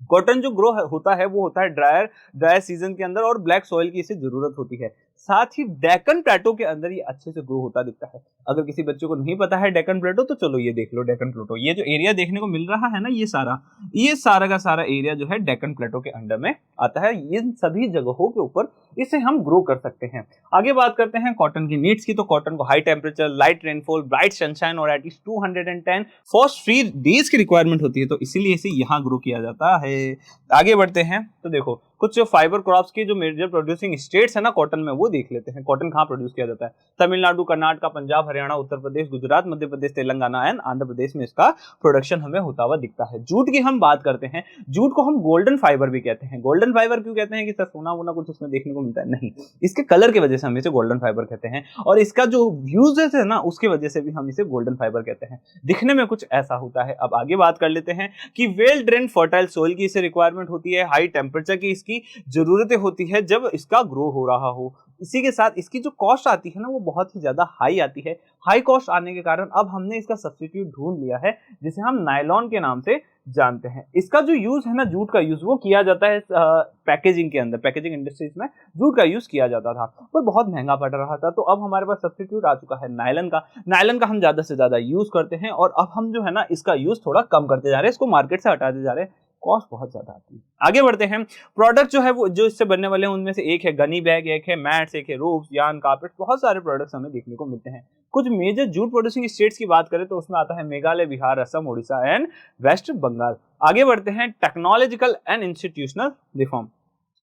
कॉटन जो ग्रो होता है वो होता है ड्राई सीजन के अंदर, और ब्लैक सॉइल की इसे जरूरत होती है। साथ ही डेक्कन प्लेटो के अंदर ये अच्छे से ग्रो होता दिखता है। अगर किसी बच्चे को नहीं पता है डेक्कन प्लेटो, तो चलो ये देख लो डेक्कन प्लेटो। ये जो एरिया देखने को मिल रहा है ना, ये सारा का सारा एरिया जो है डेक्कन प्लेटो के अंडर में आता है। इन सभी जगहों के ऊपर इसे हम ग्रो कर सकते हैं। आगे बात करते हैं कॉटन की नीड्स की, तो कॉटन को high temperature, light rainfall, bright sunshine और एटलीस्ट 210 फर्स्ट 3 डेज की रिक्वायरमेंट होती है, तो इसीलिए इसे यहाँ ग्रो किया जाता है। आगे बढ़ते हैं, तो देखो कुछ जो फाइबर क्रॉप्स की जो मेजर प्रोड्यूसिंग स्टेट्स है ना कॉटन में, वो देख लेते हैं। कॉटन कहाँ प्रोड्यूस किया जाता है? तमिलनाडु, कर्नाटक, पंजाब, हरियाणा, उत्तर प्रदेश, गुजरात, मध्य प्रदेश, तेलंगाना एंड आंध्र प्रदेश में इसका प्रोडक्शन हमें होता हुआ दिखता है। जूट की हम बात करते हैं, जूट को हम गोल्डन फाइबर भी कहते हैं। गोल्डन फाइबर क्यों कहते हैं कि सर सोना वोना कुछ उसमें देखने को मिलता है? नहीं, इसके कलर की वजह से हम इसे गोल्डन फाइबर कहते हैं, और इसका जो यूजेस है ना उसकी वजह से भी हम इसे गोल्डन फाइबर कहते हैं। दिखने में कुछ ऐसा होता है। अब आगे बात कर लेते हैं कि वेल ड्रेन फर्टाइल सोइल की इसे रिक्वायरमेंट होती है, हाई टेम्परेचर की इसकी जरूरतें होती है जब इसका ग्रो हो रहा हो। इसी के साथ इसकी जो कॉस्ट आती है ना वो बहुत ही ज्यादा हाई आती है। हाई कॉस्ट आने के कारण अब हमने इसका सब्स्टिट्यूट ढूंढ लिया है, जिसे हम नायलॉन के नाम से जानते हैं। इसका जो यूज है ना, जूट का यूज वो किया जाता है पैकेजिंग के अंदर, पैकेजिंग इंडस्ट्रीज में जूट का यूज किया जाता था, पर बहुत महंगा पड़ रहा था। तो अब हमारे पास सब्स्टिट्यूट आ चुका है नायलॉन का। नायलॉन का हम ज्यादा से ज्यादा यूज करते हैं, और अब हम जो है ना इसका यूज थोड़ा कम करते जा रहे हैं, इसको मार्केट से हटाते जा रहे हैं, कॉस्ट बहुत ज्यादा आती है। आगे बढ़ते हैं। प्रोडक्ट जो है वो जो इससे बनने वाले हैं उनमें से एक है गनी बैग, एक है मैट्स, एक है रोप्स, यार्न, कार्पेट, बहुत सारे प्रोडक्ट्स हमें देखने को मिलते हैं। कुछ मेजर जूट प्रोड्यूसिंग स्टेट्स की बात करें तो उसमें आता है मेघालय, बिहार, असम, उड़ीसा एंड वेस्ट बंगाल। आगे बढ़ते हैं टेक्नोलॉजिकल एंड इंस्टीट्यूशनल रिफॉर्म।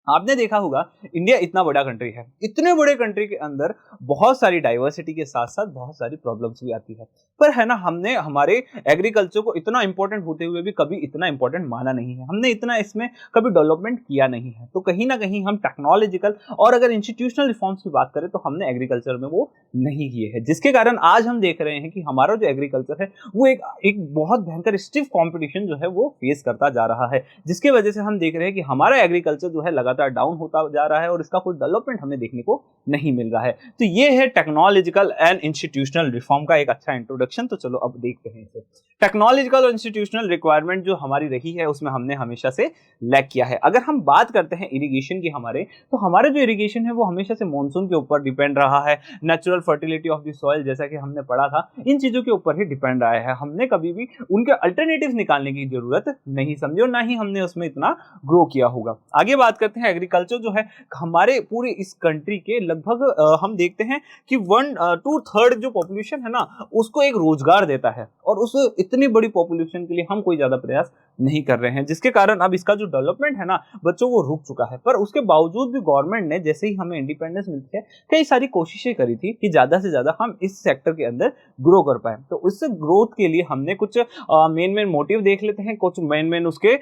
आपने देखा होगा इंडिया इतना बड़ा कंट्री है, इतने बड़े कंट्री के अंदर बहुत सारी डाइवर्सिटी के साथ साथ बहुत सारी प्रॉब्लम्स भी आती है, पर है ना हमने हमारे एग्रीकल्चर को इतना इंपॉर्टेंट होते हुए भी कभी इतना इंपॉर्टेंट माना नहीं है, हमने इतना इसमें कभी डेवलपमेंट किया नहीं है। तो कहीं ना कहीं हम टेक्नोलॉजिकल और अगर इंस्टीट्यूशनल रिफॉर्म्स की बात करें तो हमने एग्रीकल्चर में वो नहीं किए हैं, जिसके कारण आज हम देख रहे हैं कि हमारा जो एग्रीकल्चर है वो एक बहुत भयंकर स्टिफ कॉम्पिटिशन जो है वो फेस करता जा रहा है, जिसकी वजह से हम देख रहे हैं कि हमारा एग्रीकल्चर जो है लगातार डाउन होता जा रहा है और इसका कोई डेवलपमेंट हमें देखने को नहीं मिल रहा है। तो ये है टेक्नोलॉजिकल एंड इंस्टीट्यूशनल रिफॉर्म का एक अच्छा इंट्रोडक्शन। तो चलो अब देखते हैं इसे। टेक्नोलॉजिकल और इंस्टीट्यूशनल रिक्वायरमेंट जो हमारी रही है उसमें हमने हमेशा से लैक किया है। अगर हम बात करते हैं इरिगेशन की तो हमारे जो इरिगेशन है वो हमेशा से मॉनसून के ऊपर डिपेंड रहा है, natural fertility of the soil जैसा कि हमने पढ़ा था, इन चीजों के ऊपर ही डिपेंड रहा है। हमने कभी भी उनके अल्टरनेटिव्स निकालने की जरूरत नहीं समझी और ना ही हमने उसमें इतना ग्रो किया होगा। आगे बात करते हैं एग्रीकल्चर जो है हमारे पूरे इस कंट्री के लगभग हम देखते हैं कि 1/2 जो पॉपुलेशन है ना उसको एक रोजगार देता है, और उस इतनी बड़ी पॉपुलेशन के लिए हम कोई ज्यादा प्रयास नहीं कर रहे हैं, जिसके कारण अब इसका जो डेवलपमेंट है ना बच्चों वो रुक चुका है। पर उसके बावजूद भी गवर्नमेंट ने जैसे ही हमें इंडिपेंडेंस मिलती है कई सारी कोशिशें करी थी कि ज्यादा से ज्यादा हम इस सेक्टर के अंदर ग्रो कर पाए। तो उस ग्रोथ के लिए हमने कुछ मेन मोटिव देख लेते हैं, कुछ मेन उसके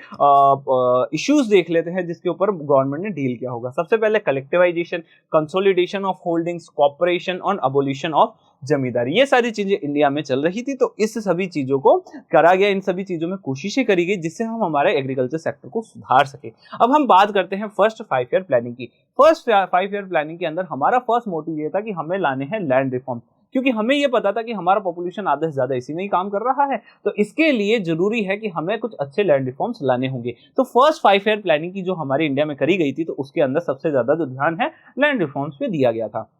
इश्यूज देख लेते हैं जिसके ऊपर गवर्नमेंट ने डील किया होगा। सबसे पहले collectivisation, consolidation of holdings, corporation और अबोलिशन ऑफ जमींदारी, ये सारी चीजें इंडिया में चल रही थी। तो इस सभी चीजों को करा गया, इन सभी चीजों में कोशिशें करी गई जिससे हम हमारे एग्रीकल्चर सेक्टर को सुधार सके। अब हम बात करते हैं फर्स्ट 5 ईयर प्लानिंग की। फर्स्ट 5 ईयर प्लानिंग के अंदर हमारा फर्स्ट मोटिव ये था कि हमें लाने हैं लैंड रिफॉर्म, क्योंकि हमें ये पता था कि हमारा पॉपुलेशन आधे से ज्यादा इसी में ही काम कर रहा है, तो इसके लिए जरूरी है कि हमें कुछ अच्छे लैंड रिफॉर्म्स लाने होंगे। तो फर्स्ट 5 ईयर प्लानिंग की जो हमारे इंडिया में करी गई थी तो उसके अंदर सबसे ज्यादा जो ध्यान है लैंड रिफॉर्म्स पे दिया गया था।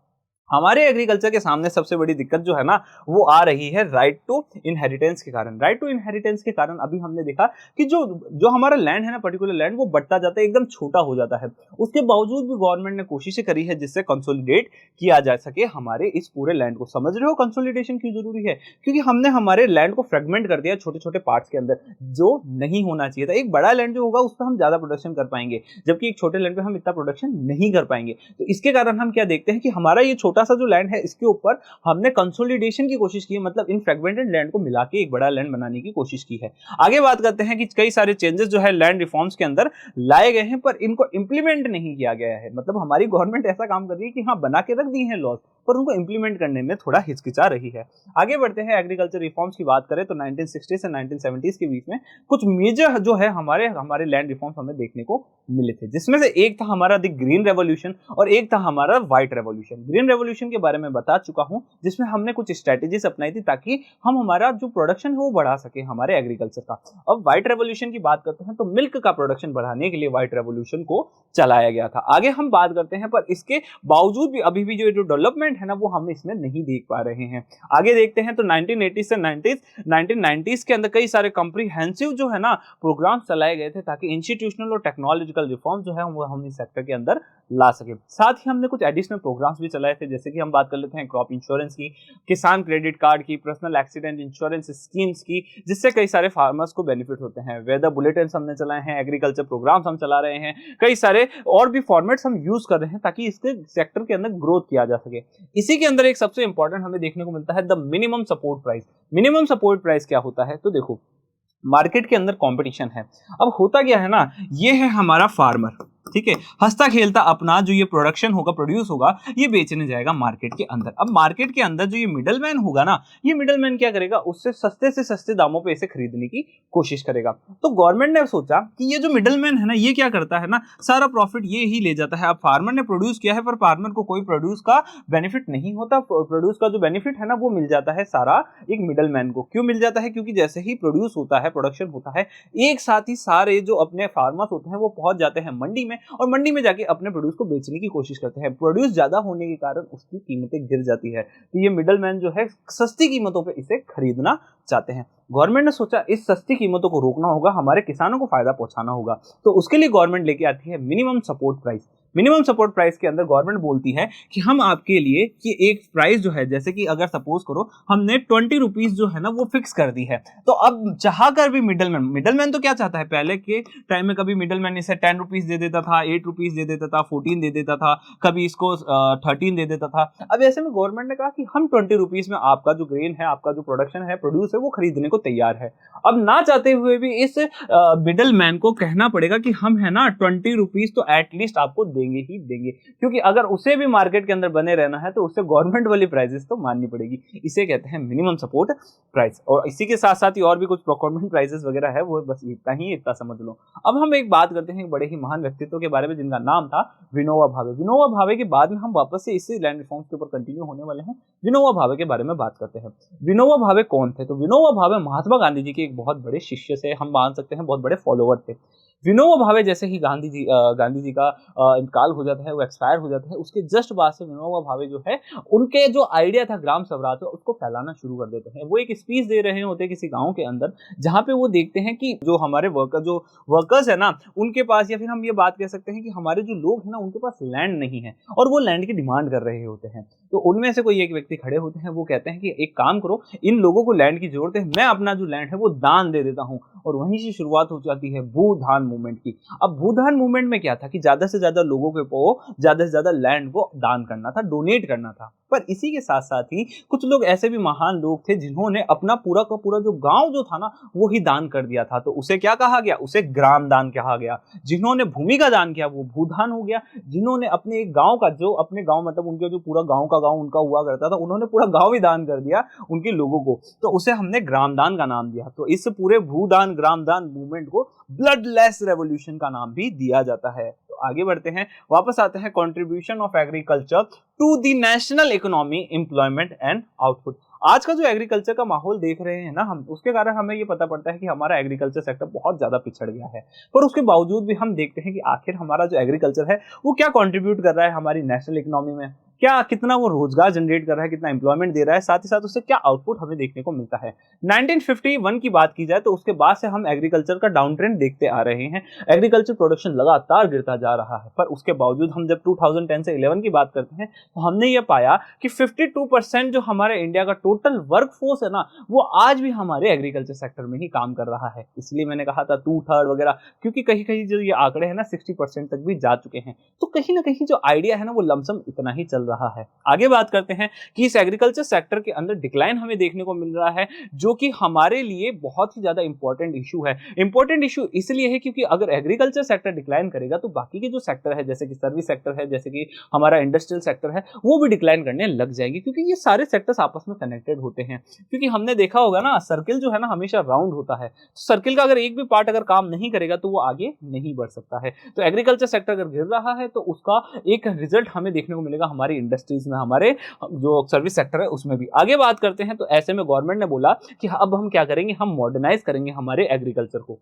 हमारे एग्रीकल्चर के सामने सबसे बड़ी दिक्कत जो है ना वो आ रही है राइट टू इनहेरिटेंस के कारण। राइट टू इनहेरिटेंस के कारण अभी हमने देखा कि जो हमारा लैंड है ना, पर्टिकुलर लैंड, वो बढ़ता जाता है, एकदम छोटा हो जाता है। उसके बावजूद भी गवर्नमेंट ने कोशिशें करी है जिससे कंसोलिडेट किया जा सके हमारे इस पूरे लैंड को। समझ रहे हो कंसोलिडेशन क्यों जरूरी है? क्योंकि हमने हमारे लैंड को फ्रेगमेंट कर दिया छोटे छोटे पार्ट्स के अंदर, जो नहीं होना चाहिए था। एक बड़ा लैंड जो होगा उस पर हम ज्यादा प्रोडक्शन कर पाएंगे, जबकि एक छोटे लैंड पे हम इतना प्रोडक्शन नहीं कर पाएंगे। तो इसके कारण हम क्या देखते हैं कि हमारा ये छोटा सा जो लैंड है इसके ऊपर हमने कंसोलिडेशन की कोशिश की है, मतलब इन फ्रेगमेंटेड लैंड को मिला के एक बड़ा लैंड बनाने की कोशिश की है। आगे बात करते हैं कि कई सारे चेंजेस जो है लैंड रिफॉर्म्स के अंदर लाए गए हैं पर इनको इंप्लीमेंट नहीं किया गया है। मतलब हमारी गवर्नमेंट ऐसा काम कर रही है कि हाँ बना के रख दी है लॉज, पर उनको इंप्लीमेंट करने में थोड़ा हिचकिचा रही है। आगे बढ़ते हैं एग्रीकल्चर रिफॉर्म्स की बात करें तो 1960 से 1970 के बीच में कुछ मेजर जो है हमारे लैंड रिफॉर्म्स हमें देखने को मिले थे, जिसमें से एक था हमारा द ग्रीन रेवोल्यूशन और एक था हमारा व्हाइट रेवोल्यूशन। ग्रीन रेवोल्यूशन के बारे में बता चुका हूं, जिसमें हमने कुछ स्ट्रेटेजीज अपनाई थी ताकि हम हमारा जो प्रोडक्शन है वो बढ़ा सके हमारे एग्रीकल्चर का। अब व्हाइट रेवोल्यूशन की बात करते हैं तो मिल्क का प्रोडक्शन बढ़ाने के लिए व्हाइट रेवोल्यूशन को चलाया गया था। आगे हम बात करते हैं, पर इसके बावजूद भी अभी भी जो डेवलपमेंट है ना वो हम इसमें नहीं देख पा रहे हैं। आगे देखते हैं तो 1980 से 1990s के अंदर कई सारे कॉम्प्रिहेंसिव जो है ना प्रोग्राम चलाए गए थे ताकि इंस्टीट्यूशनल और टेक्नोलॉजिकल रिफॉर्म जो है वो हम इस सेक्टर के अंदर ला सके। साथ ही हमने कुछ एडिशनल प्रोग्राम्स भी चलाए थे, जैसे कि हम बात कर लेते हैं क्रॉप इंश्योरेंस की, किसान क्रेडिट कार्ड की, पर्सनल एक्सीडेंट इंश्योरेंस स्कीम्स की, जिससे कई सारे फार्मर्स को बेनिफिट होते हैं। वेदर बुलेटिन हमने चलाए हैं, एग्रीकल्चर प्रोग्राम्स हम चला रहे हैं, कई सारे और भी फॉर्मेट्स हम यूज कर रहे हैं ताकि इसके सेक्टर के अंदर ग्रोथ किया जा सके। इसी के अंदर एक सबसे इंपॉर्टेंट हमें देखने को मिलता है the minimum support price. Minimum support price क्या होता है? तो देखो मार्केट के अंदर कंपटीशन है। अब होता क्या है ना, ये है हमारा फार्मर, ठीक है, हंसता खेलता अपना जो ये प्रोडक्शन होगा, प्रोड्यूस होगा, ये बेचने जाएगा मार्केट के अंदर। अब मार्केट के अंदर जो ये मिडलमैन होगा ना, ये मिडलमैन क्या करेगा, उससे सस्ते से सस्ते दामों पे इसे खरीदने की कोशिश करेगा। तो गवर्नमेंट ने सोचा कि ये जो मिडलमैन है ना, ये क्या करता है ना, सारा प्रॉफिट ये ही ले जाता है। अब फार्मर ने प्रोड्यूस किया है पर फार्मर को कोई प्रोड्यूस का बेनिफिट नहीं होता। प्रोड्यूस का जो बेनिफिट है ना वो मिल जाता है सारा एक मिडलमैन को। क्यों मिल जाता है? क्योंकि जैसे ही प्रोड्यूस होता है, प्रोडक्शन होता है, एक साथ ही सारे जो अपने फार्मर्स होते हैं वो पहुंच जाते हैं मंडी में और मंडी में जाके अपने प्रोड्यूस को बेचने की कोशिश करते हैं। प्रोड्यूस ज्यादा होने के कारण उसकी कीमतें गिर जाती है, तो ये मिडलमैन जो है सस्ती कीमतों पे इसे खरीदना चाहते हैं। गवर्नमेंट ने सोचा इस सस्ती कीमतों को रोकना होगा, हमारे किसानों को फायदा पहुंचाना होगा, तो उसके लिए गवर्नमेंट लेके आती है minimum support price. Minimum support price के अंदर गवर्नमेंट बोलती है कि हम आपके लिए कि एक प्राइस जो है, जैसे कि अगर सपोज करो हमने 20 रुपीज जो है ना वो फिक्स कर दी है, तो अब चाह कर भी मिडलमैन तो क्या चाहता है, पहले के टाइम में कभी मिडलमैन इसे 10 रुपीज दे देता था, 8 रुपीज दे देता था, 14 दे देता था, कभी इसको 13 दे देता था। अब ऐसे में गवर्नमेंट ने कहा कि हम 20 रुपीज में आपका जो ग्रेन है, आपका जो प्रोडक्शन है, प्रोड्यूस है, वो खरीदने को तैयार है। अब ना चाहते हुए भी इस मिडलमैन को कहना पड़ेगा कि हम है ना 20 रुपीज तो एटलीस्ट आपको देंगे ही देंगे, क्योंकि अगर उसे भी मार्केट के अंदर बने रहना है तो उसे गवर्नमेंट वाली प्राइसेस तो माननी पड़ेगी। इसे कहते हैं मिनिमम सपोर्ट प्राइस। और इसी के साथ साथ ही और भी कुछ प्रोक्योरमेंट प्राइसेस वगैरह है, वो बस इतना समझ लो। अब हम एक बात करते हैं बड़े ही महान व्यक्तित्व के बारे में, जिनका नाम था विनोबा भावे। विनोबा भावे के बाद में हम वापस से इसी लैंड रिफॉर्म्स के ऊपर कंटिन्यू होने वाले हैं। विनोबा भावे के बारे में बात करते हैं। विनोबा भावे कौन थे? तो विनोबा भावे महात्मा गांधी जी के एक बहुत बड़े शिष्य से, हम मान सकते हैं बहुत बड़े फॉलोवर थे। विनोबा भावे जैसे ही गांधी जी का इंतकाल हो जाता है, वो एक्सपायर हो जाता है, उसके जस्ट बाद से विनोबा भावे जो है, उनके जो आइडिया था ग्राम स्वराज का, उसको फैलाना शुरू कर देते हैं। वो एक स्पीच दे रहे होते हैं किसी गांव के अंदर, जहां पे वो देखते हैं कि जो हमारे वर्कर्स है ना, उनके पास, या फिर हम ये बात कह सकते हैं कि हमारे जो लोग हैं ना, उनके पास लैंड नहीं है और वो लैंड की डिमांड कर रहे होते हैं। तो उनमें से कोई एक व्यक्ति खड़े होते हैं, वो कहते हैं कि एक काम करो, इन लोगों को लैंड की जरूरत है, मैं अपना जो लैंड है वो दान दे देता हूँ। और वहीं से शुरुआत हो जाती है भूदान मूवमेंट की। अब भूदान मूवमेंट में क्या था कि ज्यादा से ज्यादा लोगों के को ज्यादा से ज्यादा लैंड को दान करना था, डोनेट करना था। पर इसी के साथ साथ ही कुछ लोग ऐसे भी महान लोग थे जिन्होंने अपना पूरा का पूरा जो गांव जो था ना, वो ही दान कर दिया था। तो उसे क्या कहा गया? उसे ग्राम दान कहा गया। जिन्होंने भूमि का दान किया वो भूदान हो गया। जिन्होंने अपने एक गांव का, जो अपने गांव मतलब उनके जो पूरा गांव का गांव उनका हुआ करता था, उन्होंने पूरा गांव ही दान कर दिया उनके लोगों को, तो उसे हमने ग्राम दान का नाम दिया। तो इस पूरे भूदान ग्राम दान मूवमेंट को ब्लडलेस रेवोल्यूशन का नाम भी दिया जाता है। तो आगे बढ़ते हैं, वापस आते हैं contribution of agriculture to the national economy, employment and output. आज का जो एग्रीकल्चर का माहौल देख रहे हैं ना हम, उसके कारण हमें ये पता पड़ता है कि हमारा एग्रीकल्चर सेक्टर बहुत ज्यादा पिछड़ गया है। पर उसके बावजूद भी हम देखते हैं कि आखिर हमारा जो एग्रीकल्चर है वो क्या कंट्रीब्यूट कर रहा है हमारी नेशनल इकोनॉमी में, क्या कितना वो रोजगार जनरेट कर रहा है, कितना एम्प्लॉयमेंट दे रहा है, साथ ही साथ उससे क्या आउटपुट हमें देखने को मिलता है। 1951 की बात की जाए तो उसके बाद से हम एग्रीकल्चर का डाउन ट्रेंड देखते आ रहे हैं। एग्रीकल्चर प्रोडक्शन लगातार गिरता जा रहा है, पर उसके बावजूद हम जब 2010 से 11 की बात करते हैं तो हमने ये पाया कि 52% जो हमारे इंडिया का टोटल वर्कफोर्स है ना, वो आज भी हमारे एग्रीकल्चर सेक्टर में ही काम कर रहा है। इसलिए मैंने कहा था 2/3 वगैरह, क्योंकि कहीं कहीं जो ये आंकड़े हैं ना 60% तक भी जा चुके हैं। तो कहीं ना कहीं जो आइडिया है ना वो लमसम इतना ही चल रहा है। आगे बात करते हैं कि इस एग्रीकल्चर सेक्टर के अंदर डिक्लाइन हमें देखने को मिल रहा है, जो कि हमारे लिए बहुत ही ज्यादा इंपॉर्टेंट इशू है। इंपॉर्टेंट इशू इसलिए है क्योंकि अगर एग्रीकल्चर सेक्टर डिक्लाइन करेगा तो बाकी के जो सेक्टर है, जैसे कि सर्विस सेक्टर है, जैसे कि हमारा इंडस्ट्रियल सेक्टर है, वो भी डिक्लाइन करने लग जाएगी, क्योंकि ये सारे सेक्टर्स आपस में कनेक्टेड होते हैं। क्योंकि हमने देखा होगा ना, सर्किल जो है ना हमेशा राउंड होता है। सर्किल का अगर एक भी पार्ट अगर काम नहीं करेगा तो वो आगे नहीं बढ़ सकता है। तो एग्रीकल्चर सेक्टर अगर गिर रहा है तो उसका एक रिजल्ट हमें देखने को मिलेगा हमारी इंडस्ट्रीज में, हमारे जो सर्विस सेक्टर है उसमें भी। आगे बात करते हैं तो ऐसे में गवर्नमेंट ने बोला कि अब हम क्या करेंगे, हम मॉडर्नाइज करेंगे हमारे एग्रीकल्चर को।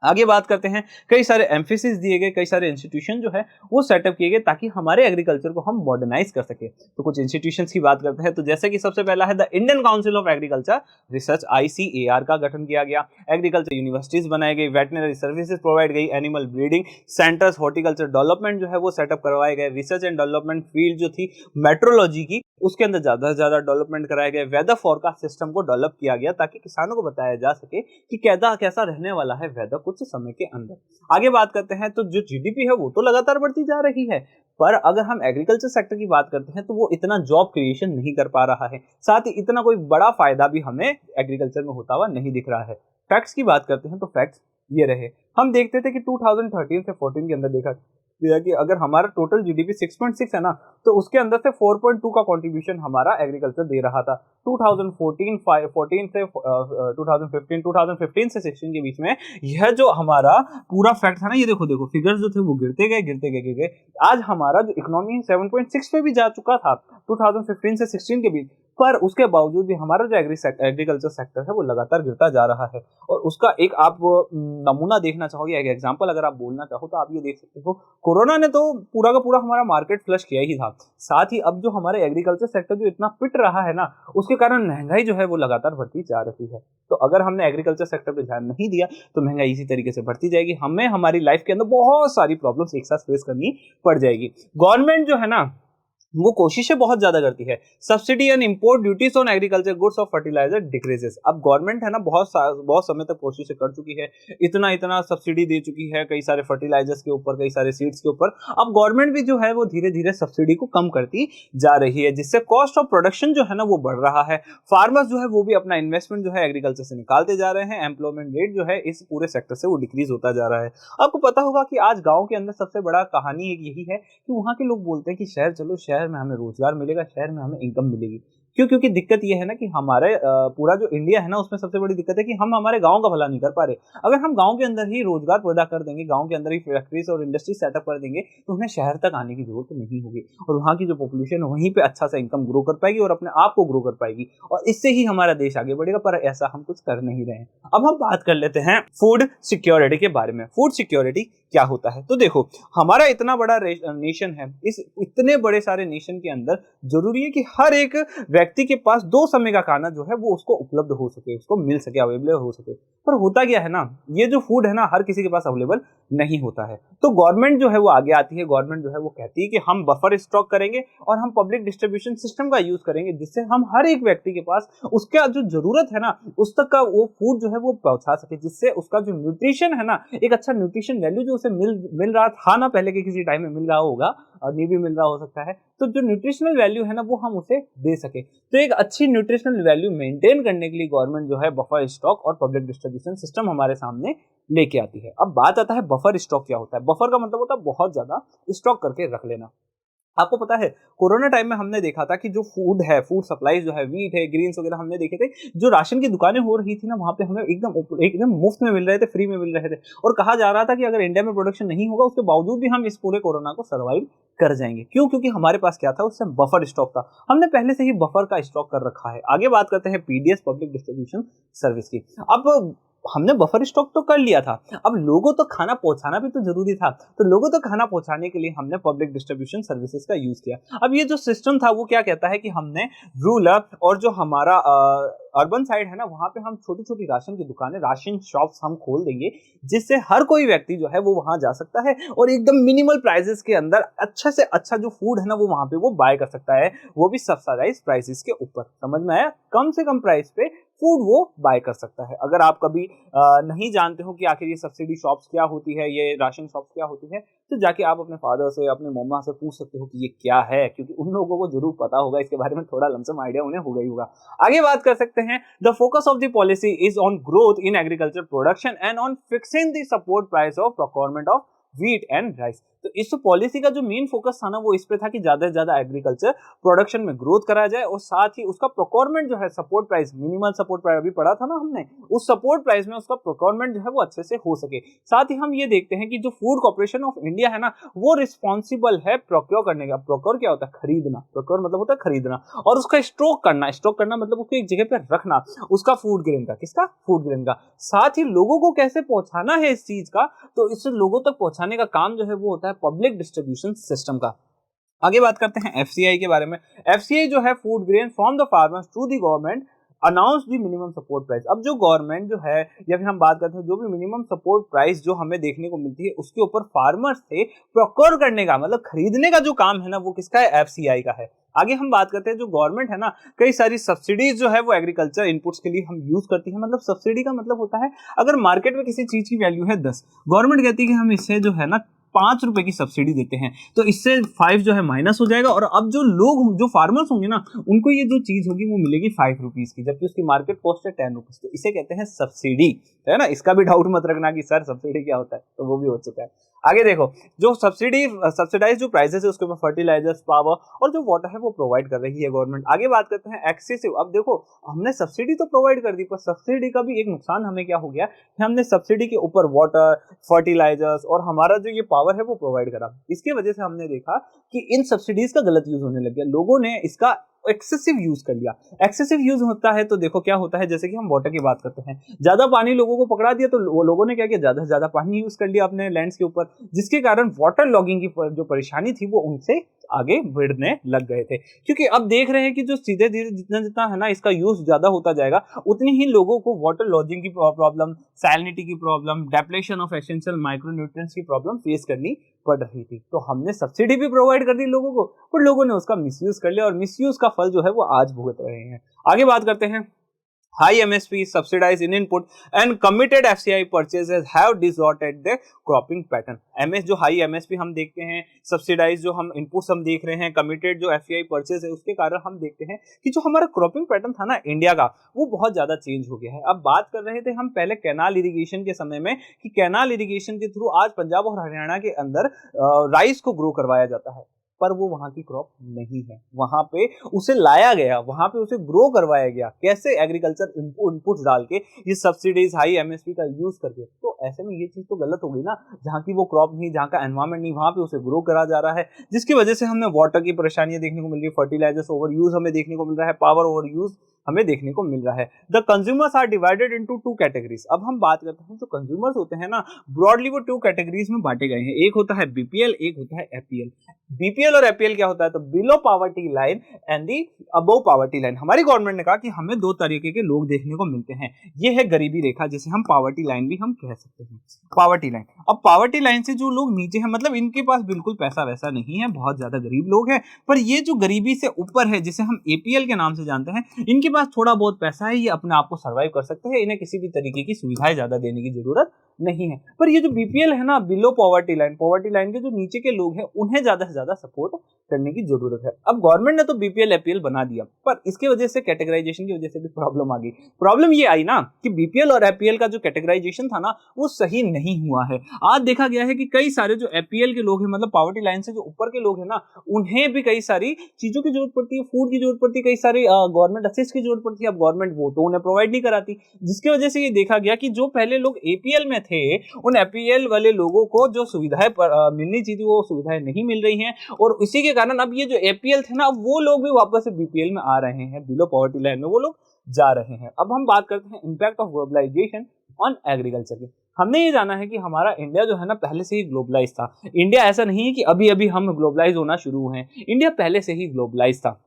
आगे बात करते हैं, कई सारे एम्फेसिस दिए गए, कई सारे इंस्टीट्यूशन जो है वो सेटअप किए गए ताकि हमारे एग्रीकल्चर को हम मॉडर्नाइज कर सके। तो कुछ इंस्टीट्यूशंस की बात करते हैं, तो जैसे कि सबसे पहला है the Indian council of agriculture research, ICAR का गठन किया गया। एग्रीकल्चर यूनिवर्सिटीज बनाई गई, वेटनरी सर्विसेज प्रोवाइड गई, animal breeding centres, horticulture development जो है वो सेटअप करवाए गए, रिसर्च एंड डेवलपमेंट फील्ड जो थी मेट्रोलॉजी की, उसके अंदर ज्यादा से ज्यादा डेवलपमेंट कराए गए। वेदर फोरकास्ट सिस्टम को डेवलप किया गया ताकि किसानों को बताया जा सके कि कैसा रहने वाला है वेदर कुछ समय के अंदर। आगे बात करते हैं तो जो GDP है वो तो लगातार बढ़ती जा रही है, पर अगर हम एग्रीकल्चर सेक्टर की बात करते हैं तो वो इतना जॉब क्रिएशन नहीं कर पा रहा है, साथ ही इतना कोई बड़ा फायदा भी हमें एग्रीकल्चर में होता हुआ नहीं दिख रहा है। फैक्ट्स की बात करते हैं तो फैक्ट्स ये रहे, हम देखते थे कि 2013 से 14 के अंदर देखा कि अगर हमारा टोटल GDP 6.6 है ना, तो उसके अंदर से 4.2 का कंट्रीब्यूशन हमारा एग्रीकल्चर दे रहा था। 2015 से 16 के बीच में यह जो हमारा पूरा फैक्ट था ना, ये देखो फिगर्स जो थे वो गिरते गए। आज हमारा जो इकोनॉमी 7.6 पे भी जा चुका था 2015 से 16 के बीच, पर उसके बावजूद भी हमारा जो एग्रीकल्चर सेक्टर है वो लगातार गिरता जा रहा है। और उसका एक आप नमूना देखना चाहोगे, एक एग्जांपल अगर आप बोलना चाहो तो आप ये देख सकते हो, कोरोना ने तो पूरा का पूरा हमारा मार्केट फ्लश किया ही था। साथ ही अब जो हमारे एग्रीकल्चर सेक्टर जो इतना पिट रहा है ना, उसके कारण महंगाई जो है वो लगातार बढ़ती जा रही है। तो अगर हमने एग्रीकल्चर सेक्टर पे ध्यान नहीं दिया तो महंगाई इसी तरीके से बढ़ती जाएगी, हमें हमारी लाइफ के अंदर बहुत सारी प्रॉब्लम्स एक साथ फेस करनी पड़ जाएगी। गवर्नमेंट जो है ना वो कोशिशें बहुत ज्यादा करती है। Subsidy and import duties on agriculture goods of fertiliser decreases. अब गवर्नमेंट है ना बहुत समय तक कोशिशें कर चुकी है, इतना इतना सब्सिडी दे चुकी है कई सारे फर्टिलाइजर्स के ऊपर, कई सारे सीड्स के ऊपर। अब गवर्नमेंट भी जो है वो धीरे धीरे सब्सिडी को कम करती जा रही है, जिससे कॉस्ट ऑफ प्रोडक्शन जो है ना वो बढ़ रहा है। फार्मर्स जो है वो भी अपना इन्वेस्टमेंट जो है एग्रीकल्चर से निकालते जा रहे हैं। एम्प्लॉयमेंट रेट जो है इस पूरे सेक्टर से वो डिक्रीज होता जा रहा है। आपको पता होगा कि आज गाँव के अंदर सबसे बड़ा कहानी एक यही है कि वहाँ के लोग बोलते हैं कि शहर चलो, शहर में हमें रोजगार मिलेगा, शहर में हमें इनकम मिलेगी। क्यों? क्योंकि दिक्कत ये है ना कि हमारे पूरा जो इंडिया है ना उसमें सबसे बड़ी दिक्कत है कि हम हमारे गांव का भला नहीं कर पा रहे। अगर हम गांव के अंदर ही रोजगार पैदा कर देंगे, गांव के अंदर ही फैक्ट्रीज और इंडस्ट्री सेटअप कर देंगे, तो उन्हें शहर तक आने की जरूरत नहीं होगी और वहाँ की जो पॉपुलेशन है वहीं पे अच्छा सा इनकम ग्रो कर पाएगी और अपने आप को ग्रो कर पाएगी और इससे ही हमारा देश आगे बढ़ेगा। पर ऐसा हम कुछ कर नहीं रहे हैं। अब हम बात कर लेते हैं फूड सिक्योरिटी के बारे में। फूड सिक्योरिटी क्या होता है? तो देखो, हमारा इतना बड़ा नेशन है, इस इतने बड़े सारे नेशन के अंदर जरूरी है कि हर एक व्यक्ति के पास 2 समय का खाना जो है वो उसको उपलब्ध हो सके, उसको मिल सके, अवेलेबल हो सके। पर होता क्या है ना, ये जो फूड है ना हर किसी के पास अवेलेबल नहीं होता है। तो गवर्नमेंट जो है वो आगे आती है, गवर्नमेंट जो है वो कहती है कि हम बफर स्टॉक करेंगे और हम पब्लिक डिस्ट्रीब्यूशन सिस्टम का यूज करेंगे, जिससे हम हर एक व्यक्ति के पास उसका जो जरूरत है ना उस तक का वो फूड जो है वो पहुंचा सके, जिससे उसका जो न्यूट्रिशन है ना, एक अच्छा न्यूट्रिशन वैल्यू जो उसे मिल रहा था ना पहले के किसी टाइम में मिल रहा होगा और नहीं भी मिल रहा हो सकता है, तो जो न्यूट्रिशनल वैल्यू है ना वो हम उसे दे सके। तो एक अच्छी न्यूट्रिशनल वैल्यू मेंटेन करने के लिए गवर्नमेंट जो है बफर स्टॉक और पब्लिक डिस्ट्रीब्यूशन सिस्टम हमारे सामने लेके आती है। अब बात आता है बफर स्टॉक क्या होता है। बफर का मतलब होता है बहुत ज्यादा स्टॉक करके रख लेना। आपको पता है कोरोना टाइम में हमने देखा था कि जो फूड है, फूड सप्लाई जो है, व्हीट है, ग्रेन्स वगैरह हमने देखे थे, जो राशन की दुकानें हो रही थी ना वहां पे हमें एकदम मुफ्त में मिल रहे थे, फ्री में मिल रहे थे और कहा जा रहा था कि अगर इंडिया में प्रोडक्शन नहीं होगा उसके बावजूद भी हम इस पूरे कोरोना को सर्वाइव कर जाएंगे। क्यों? क्योंकि हमारे पास क्या था, उससे बफर स्टॉक था, हमने पहले से ही बफर का स्टॉक कर रखा है। आगे बात करते हैं पीडीएस, पब्लिक डिस्ट्रीब्यूशन सर्विस की। अब हमने बफर स्टॉक तो कर लिया था, अब लोगों तक खाना पहुंचाना भी तो जरूरी था, तो लोगों तक खाना पहुंचाने के लिए हमने पब्लिक डिस्ट्रीब्यूशन सर्विसेज का यूज किया। अब ये जो सिस्टम था वो क्या कहता है कि हमने रूरल और जो हमारा अर्बन साइड है ना वहां पे हम छोटी छोटी राशन की दुकानें, राशन शॉप्स हम खोल देंगे, जिससे हर कोई व्यक्ति जो है वो वहां जा सकता है और एकदम मिनिमल प्राइसेस के अंदर अच्छा से अच्छा जो फूड है ना वो वहां पे वो बाय कर सकता है, वो भी सब्सिडाइज प्राइसेस के ऊपर। समझ में आया? कम से कम प्राइस पे फूड वो बाय कर सकता है। अगर आप कभी नहीं जानते हो कि आखिर ये सब्सिडी शॉप्स क्या होती है, ये राशन शॉप्स क्या होती है, तो जाके आप अपने फादर से, अपने मम्मा से पूछ सकते हो कि ये क्या है, क्योंकि उन लोगों को जरूर पता होगा इसके बारे में, थोड़ा लमसम आइडिया उन्हें हो गई होगा। आगे बात कर सकते हैं, the focus of the policy is on growth in agriculture production and on fixing the support price of procurement of wheat and rice. तो इस पॉलिसी का जो मेन फोकस था ना वो इस पे था कि ज्यादा से ज्यादा एग्रीकल्चर प्रोडक्शन में ग्रोथ करा जाए और साथ ही उसका प्रोक्योरमेंट जो है, support price, minimal support price अभी पढ़ा था ना हमने, उस सपोर्ट प्राइस में उसका प्रोक्योरमेंट जो है वो अच्छे से हो सके। साथ ही हम ये देखते हैं कि जो फूड कॉर्पोरेशन ऑफ इंडिया है ना वो रिस्पॉन्सिबल है प्रोक्योर करने का। प्रोक्योर क्या होता है? खरीदना। प्रोक्योर मतलब होता है खरीदना और उसका स्टॉक करना। स्टॉक करना मतलब उसको एक जगह पे रखना, उसका फूड ग्रेन का। किसका? फूड ग्रेन का। साथ ही लोगों को कैसे पहुंचाना है इस चीज का, तो इससे लोगों तक पहुंचाने का काम जो है वो होता है पब्लिक डिस्ट्रीब्यूशन सिस्टम का। आगे बात करते हैं एफसीआई के बारे में। एफसीआई जो है food grain from the farmers to the government announce the minimum support price. अब जो गवर्नमेंट जो है या फिर हम बात करते हैं जो भी मिनिमम सपोर्ट प्राइस जो हमें देखने को मिलती है उसके ऊपर फार्मर्स से प्रोक्योर करने का मतलब खरीदने का जो काम है ना वो किसका है? एफसीआई का है। आगे हम बात करते हैं जो गवर्नमेंट है ना कई सारी सब्सिडीज जो है वो एग्रीकल्चर इनपुट्स के लिए हम यूज करती है। मतलब सब्सिडी का मतलब होता है अगर मार्केट में किसी चीज की वैल्यू है 10, गवर्नमेंट कहती है कि हम इससे जो है ना 5 रुपए की सब्सिडी देते हैं, तो इससे 5 जो है माइनस हो जाएगा और अब जो लोग, जो फार्मर्स होंगे ना, उनको ये जो चीज होगी वो मिलेगी 5 रुपीज की, जबकि उसकी मार्केट कॉस्ट है 10 रुपीज। तो इसे कहते हैं सब्सिडी, है ना। इसका भी डाउट मत रखना कि सर सब्सिडी क्या होता है, तो वो भी हो चुका है। आगे देखो, जो सब्सिडाइज जो प्राइसेस है उसके ऊपर फर्टिलाइजर्स, पावर और जो वाटर है वो प्रोवाइड कर रही है गवर्नमेंट। आगे बात करते हैं एक्सेसिव। अब देखो हमने सब्सिडी तो प्रोवाइड कर दी, पर सब्सिडी का भी एक नुकसान हमें क्या हो गया कि हमने सब्सिडी के ऊपर वाटर, फर्टिलाइजर्स और हमारा जो ये पावर है वो प्रोवाइड करा। इसकी वजह से हमने देखा कि इन सब्सिडीज का गलत यूज होने लग गया। लोगों ने इसका एक्सेसिव यूज कर लिया। एक्सेसिव यूज होता है तो देखो क्या होता है, जैसे कि हम वाटर की बात करते हैं, ज्यादा पानी लोगों को पकड़ा दिया तो वो लोगों ने क्या किया, ज्यादा से ज्यादा पानी यूज कर लिया अपने लैंड्स के ऊपर, जिसके कारण वाटर लॉगिंग की जो परेशानी थी वो उनसे आगे बढ़ने लग गए थे। क्योंकि अब देख रहे हैं कि जो सीधे धीरे जितना जितना है ना इसका यूज ज्यादा होता जाएगा, उतनी ही लोगों को वाटर लॉजिंग की प्रॉब्लम, सैलिनिटी की problem, depletion of essential micronutrients की प्रॉब्लम फेस करनी पड़ रही थी। तो हमने सब्सिडी भी प्रोवाइड कर दी लोगों को, पर लोगों ने उसका मिसयूज कर लिया और मिसयूज का फल जो है वो आज भुगत रहे हैं। आगे बात करते हैं। High MSP subsidized in input and committed FCI purchases have distorted the cropping pattern। MS जो हाई MSP हम देखते हैं, सब्सिडाइज जो हम इनपुट्स हम देख रहे हैं, कमिटेड जो FCI परचेज है, उसके कारण हम देखते हैं कि जो हमारा क्रॉपिंग पैटर्न था ना इंडिया का, वो बहुत ज्यादा चेंज हो गया है। अब बात कर रहे थे हम पहले कैनाल इरिगेशन के समय में कि कैनाल इरिगेशन के थ्रू आज पंजाब और हरियाणा के अंदर राइस को ग्रो करवाया जाता है, पर वो वहां की क्रॉप नहीं है। वहां पे उसे लाया गया, वहां पे उसे ग्रो करवाया गया, कैसे, एग्रीकल्चर इनपुट्स डाल के, ये सब्सिडीज हाई एमएसपी का यूज करके। तो ऐसे में ये चीज तो गलत हो गई ना, जहां की वो क्रॉप नहीं, जहां का एनवायरमेंट नहीं, वहां पे उसे ग्रो करा जा रहा है, जिसकी वजह से हमें वाटर की परेशानियां देखने को मिल रही है, फर्टिलाइजर्स ओवर यूज हमें देखने को मिल रहा है, पावर ओवर यूज हमें देखने को मिल रहा है। The consumers are divided into two categories. अब हम बात करते हैं जो कंज्यूमर्स होते हैं ना, ब्रॉडली वो टू कैटेगरीज में बांटे गए हैं। एक होता है बीपीएल, एक होता है एपीएल। बीपीएल और एपीएल क्या होता है, तो below poverty line and the above poverty line. हमारी गवर्नमेंट ने कहा कि हमें दो तरीके के लोग देखने को मिलते हैं। ये है गरीबी रेखा, जिसे हम पॉवर्टी लाइन भी हम कह सकते हैं, पॉवर्टी लाइन। अब पॉवर्टी लाइन से जो लोग नीचे हैं, मतलब इनके पास बिल्कुल पैसा वैसा नहीं है, बहुत ज्यादा गरीब लोग हैं, पर ये जो गरीबी से ऊपर है, जिसे हम एपीएल के नाम से जानते हैं, इनके पास थोड़ा बहुत पैसा है, ये अपने आप को सर्वाइव कर सकते हैं, इन्हें किसी भी तरीके की सुविधाएं ज्यादा देने की जरूरत नहीं है। पर ये जो बीपीएल है ना, below poverty line, poverty line के जो नीचे के लोग हैं, उन्हें ज्यादा से ज्यादा सपोर्ट करने की जरूरत है। अब गवर्नमेंट ने तो बीपीएल एपीएल बना दिया, पर इसकी वजह से कैटेगराइजेशन की वजह से भी प्रॉब्लम आ गई। प्रॉब्लम ये आई ना कि बीपीएल और एपीएल का जो कैटेगराइजेशन था ना, वो सही नहीं हुआ है। आज देखा गया है कि कई सारे जो एपीएल के लोग हैं, मतलब पॉवर्टी लाइन से जो ऊपर के लोग हैं ना, उन्हें भी कई सारी चीजों की जरूरत पड़ती है, फूड की जरूरत पड़ती है, कई सारी गवर्नमेंट असिस्ट की जरूरत पड़ती है। अब गवर्नमेंट वो तो उन्हें प्रोवाइड नहीं कराती, जिसकी वजह से ये देखा गया कि जो पहले लोग एपीएल में थे, उन एपीएल वाले लोगों को जो सुविधाएं मिलनी चाहिए वो सुविधाएं नहीं मिल रही हैं, और इसी के कारण अब ये जो एपीएल थे ना, वो लोग भी वापस से बीपीएल में आ रहे हैं, बिलो पॉवर्टी लाइन में वो लोग जा रहे हैं। अब हम बात करते हैं impact of globalisation on agriculture की। हमने ये जाना है कि हमारा इंडिया जो है ना, पहले से ही ग्लोबलाइज था। इंडिया ऐसा नहीं है कि अभी अभी हम ग्लोबलाइज होना शुरू हुए हैं, इंडिया पहले से ही ग्लोबलाइज था।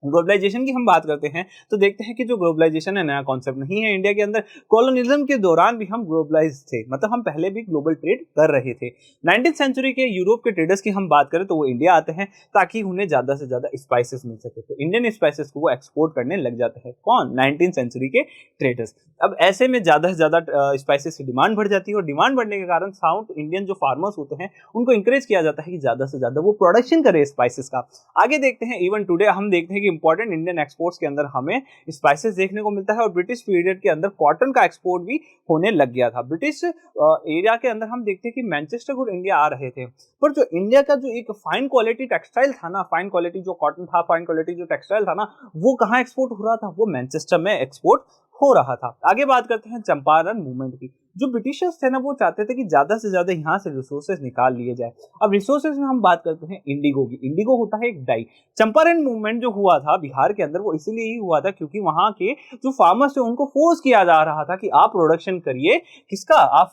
ग्लोबलाइजेशन की हम बात करते हैं तो देखते हैं कि जो ग्लोबलाइजेशन है, नया कॉन्सेप्ट नहीं है इंडिया के अंदर। कॉलोनिज्म के दौरान भी हम ग्लोबलाइज थे, मतलब हम पहले भी ग्लोबल ट्रेड कर रहे थे। 19th सेंचुरी के यूरोप के ट्रेडर्स की हम बात करें तो वो इंडिया आते हैं ताकि उन्हें ज्यादा से ज्यादा स्पाइसेस मिल सके, तो इंडियन स्पाइसेस को वो एक्सपोर्ट करने लग जाते हैं। कौन? 19th सेंचुरी के ट्रेडर्स। अब ऐसे में ज्यादा से ज्यादा स्पाइसेस की डिमांड बढ़ जाती है, और डिमांड बढ़ने के कारण साउथ इंडियन जो फार्मर्स होते हैं उनको इंकरेज किया जाता है कि ज्यादा से ज्यादा वो प्रोडक्शन करे स्पाइसेस का। आगे देखते हैं, इवन टुडे हम देखते हैं कि इंपॉर्टेंट इंडियन एक्सपोर्ट्स के अंदर हमें स्पाइसेस देखने को मिलता है, और ब्रिटिश पीरियड के अंदर कॉटन का एक्सपोर्ट भी होने लग गया था। ब्रिटिश एरिया के अंदर हम देखते हैं कि मैनचेस्टर गुड इंडिया आ रहे थे, पर जो इंडिया का जो एक फाइन क्वालिटी टेक्सटाइल था ना, फाइन क्वालिटी जो कॉटन था, फाइन क्वालिटी जो टेक्सटाइल था ना, वो कहाँ एक्सपोर्ट हो रहा था? वो मैनचेस्टर में एक्सपोर्ट हो रहा था। आगे बात करते हैं चंपारण मूवमेंट की। जो ब्रिटिशर्स थे ना, वो चाहते थे कि ज्यादा से ज्यादा यहाँ से रिसोर्सेज निकाल लिए जाए। अब रिसोर्सेज में हम बात करते हैं इंडिगो की। इंडिगो होता है एक डाई। चंपारण मूवमेंट जो हुआ था बिहार के अंदर, वो इसीलिए ही हुआ था क्योंकि वहां के जो फार्मर्स थे उनको फोर्स किया जा रहा था कि आप प्रोडक्शन करिए, किसका? आप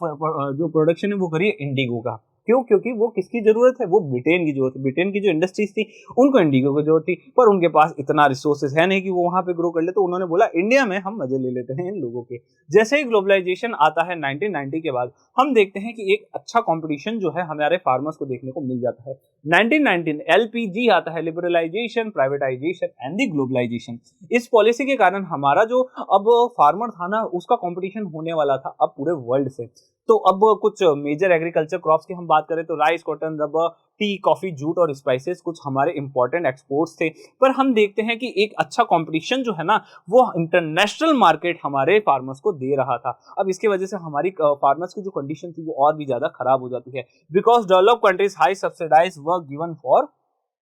जो प्रोडक्शन है वो करिए इंडिगो का। क्यों? क्योंकि वो किसकी जरूरत है? वो ब्रिटेन की जरूरत है। ब्रिटेन की जो इंडस्ट्रीज थी उनको इंडिगो की जरूरत थी, पर उनके पास इतना रिसोर्सेज है नहीं कि वो वहां पे ग्रो कर ले, तो उन्होंने बोला इंडिया में हम मजे ले लेते हैं इन लोगों के। जैसे ही ग्लोबलाइजेशन आता है 1990 के बाद, हम देखते हैं कि एक अच्छा कंपटीशन जो है हमारे फार्मर्स को देखने को मिल जाता है। 1919 एलपीजी आता है, liberalisation, privatisation and the globalisation. इस पॉलिसी के कारण हमारा जो अब फार्मर था ना, उसका कंपटीशन होने वाला था अब पूरे वर्ल्ड से। तो अब कुछ मेजर एग्रीकल्चर क्रॉप्स की हम बात करें तो rice, cotton, rubber, T, coffee, jute और स्पाइसेस कुछ हमारे इंपॉर्टेंट एक्सपोर्ट्स थे। पर हम देखते हैं कि एक अच्छा कंपटीशन जो है ना, वो इंटरनेशनल मार्केट हमारे फार्मर्स को दे रहा था। अब इसके वजह से हमारी फार्मर्स की जो कंडीशन थी वो और भी ज्यादा खराब हो जाती है, because developed countries high subsidise were given for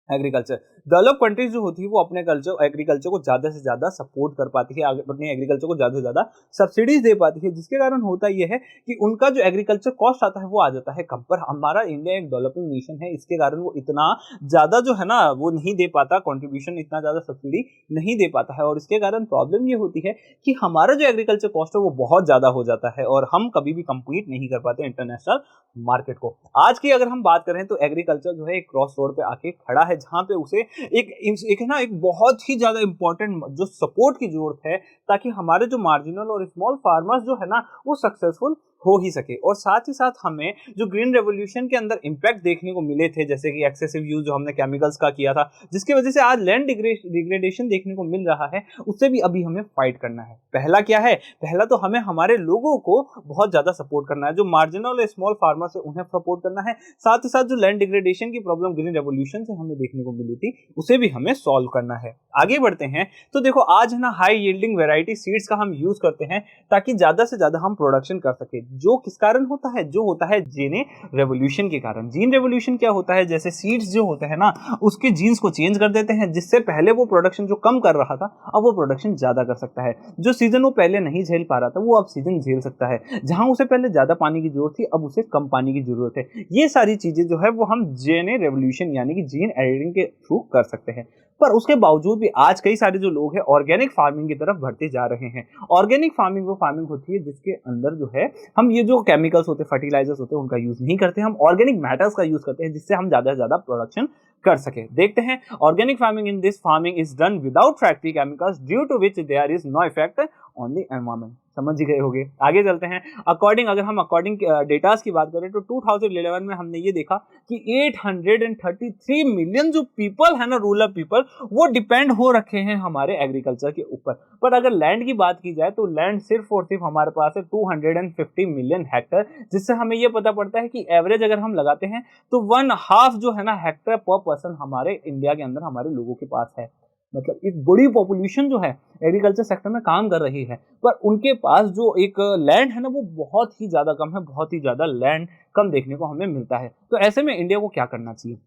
agriculture. Develop countries जो होती है वो अपने कल्चर एग्रीकल्चर को ज्यादा से ज्यादा सपोर्ट कर पाती है, अपने एग्रीकल्चर को ज्यादा से ज्यादा सब्सिडीज दे पाती है, जिसके कारण होता यह है कि उनका जो एग्रीकल्चर कॉस्ट आता है वो आ जाता है कम। पर हमारा इंडिया एक डेवलपिंग नेशन है, इसके कारण वो इतना ज्यादा जो है ना वो नहीं दे पाता, कंट्रीब्यूशन इतना ज्यादा सब्सिडी नहीं दे पाता है, और इसके कारण प्रॉब्लम ये होती है कि हमारा जो एग्रीकल्चर कॉस्ट है वो बहुत ज्यादा हो जाता है और हम कभी भी कंपीट नहीं कर पाते इंटरनेशनल मार्केट को। आज की अगर हम बात करें तो एग्रीकल्चर जो है एक क्रॉस रोड पे आके खड़ा है, जहां पे उसे एक ना एक बहुत ही ज्यादा इंपॉर्टेंट जो सपोर्ट की जरूरत है, ताकि हमारे जो मार्जिनल और स्मॉल फार्मर्स जो है ना वो सक्सेसफुल हो ही सके। और साथ ही साथ हमें जो ग्रीन रेवोल्यूशन के अंदर इंपैक्ट देखने को मिले थे, जैसे कि एक्सेसिव यूज जो हमने केमिकल्स का किया था, जिसकी वजह से आज लैंड डिग्रेडेशन देखने को मिल रहा है, उससे भी अभी हमें फाइट करना है। पहला क्या है, पहला तो हमें हमारे लोगों को बहुत ज्यादा सपोर्ट करना है, जो मार्जिनल और स्मॉल फार्मर्स है उन्हें सपोर्ट करना है। साथ ही साथ जो लैंड डिग्रेडेशन की प्रॉब्लम ग्रीन रेवोल्यूशन से हमें देखने को मिली थी उसे भी हमें सॉल्व करना है। आगे बढ़ते हैं तो देखो आज ना हाई यील्डिंग वैरायटी सीड्स का हम यूज करते हैं ताकि ज्यादा से ज्यादा हम प्रोडक्शन कर सके, जो किस कारण होता है, जो होता है जीन रेवोल्यूशन के कारण। जीन रेवोल्यूशन क्या होता है, जैसे सीड्स जो होते हैं ना उसके जीन्स को चेंज कर देते हैं, जिससे पहले वो प्रोडक्शन जो कम कर रहा था अब वो प्रोडक्शन ज्यादा कर सकता है। जो सीजन वो पहले नहीं झेल पा रहा था वो अब सीजन झेल सकता है। जहां उसे पहले ज्यादा पानी की जरूरत थी अब उसे कम पानी की जरूरत है। ये सारी चीजें जो है वो हम जीन रेवोल्यूशन यानी कि जीन एडिटिंग के थ्रू कर सकते हैं। पर उसके बावजूद भी आज कई सारे जो लोग हैं ऑर्गेनिक फार्मिंग की तरफ बढ़ते जा रहे हैं। ऑर्गेनिक फार्मिंग वो फार्मिंग होती है जिसके अंदर जो है हम ये जो केमिकल्स होते हैं, फर्टिलाइजर्स होते हैं, उनका यूज नहीं करते, हम ऑर्गेनिक मैटर्स का यूज करते हैं, जिससे हम ज्यादा से ज्यादा प्रोडक्शन कर सके। देखते हैं organic farming in this farming is done without factory chemicals due to which there is no effect on the environment. समझ ही गए होंगे। आगे चलते हैं। अगर हम अकॉर्डिंग डेटास की बात करें तो 2011 में हमने ये देखा कि 833 मिलियन जो पीपल है ना, रूरल पीपल, वो डिपेंड हो रखे हैं हमारे एग्रीकल्चर के ऊपर। पर अगर लैंड की बात की जाए तो लैंड सिर्फ और सिर्फ हमारे पास है 250 मिलियन हेक्टर, जिससे हमें ये पता पड़ता है कि एवरेज अगर हम लगाते हैं तो 1/2 जो है ना हेक्टर पर पर्सन हमारे इंडिया के अंदर हमारे लोगों के पास है। मतलब एक बड़ी पॉपुलेशन जो है एग्रीकल्चर सेक्टर में काम कर रही है, पर उनके पास जो एक लैंड है ना वो बहुत ही ज्यादा कम है, बहुत ही ज्यादा लैंड कम देखने को हमें मिलता है। तो ऐसे में इंडिया को क्या करना चाहिए?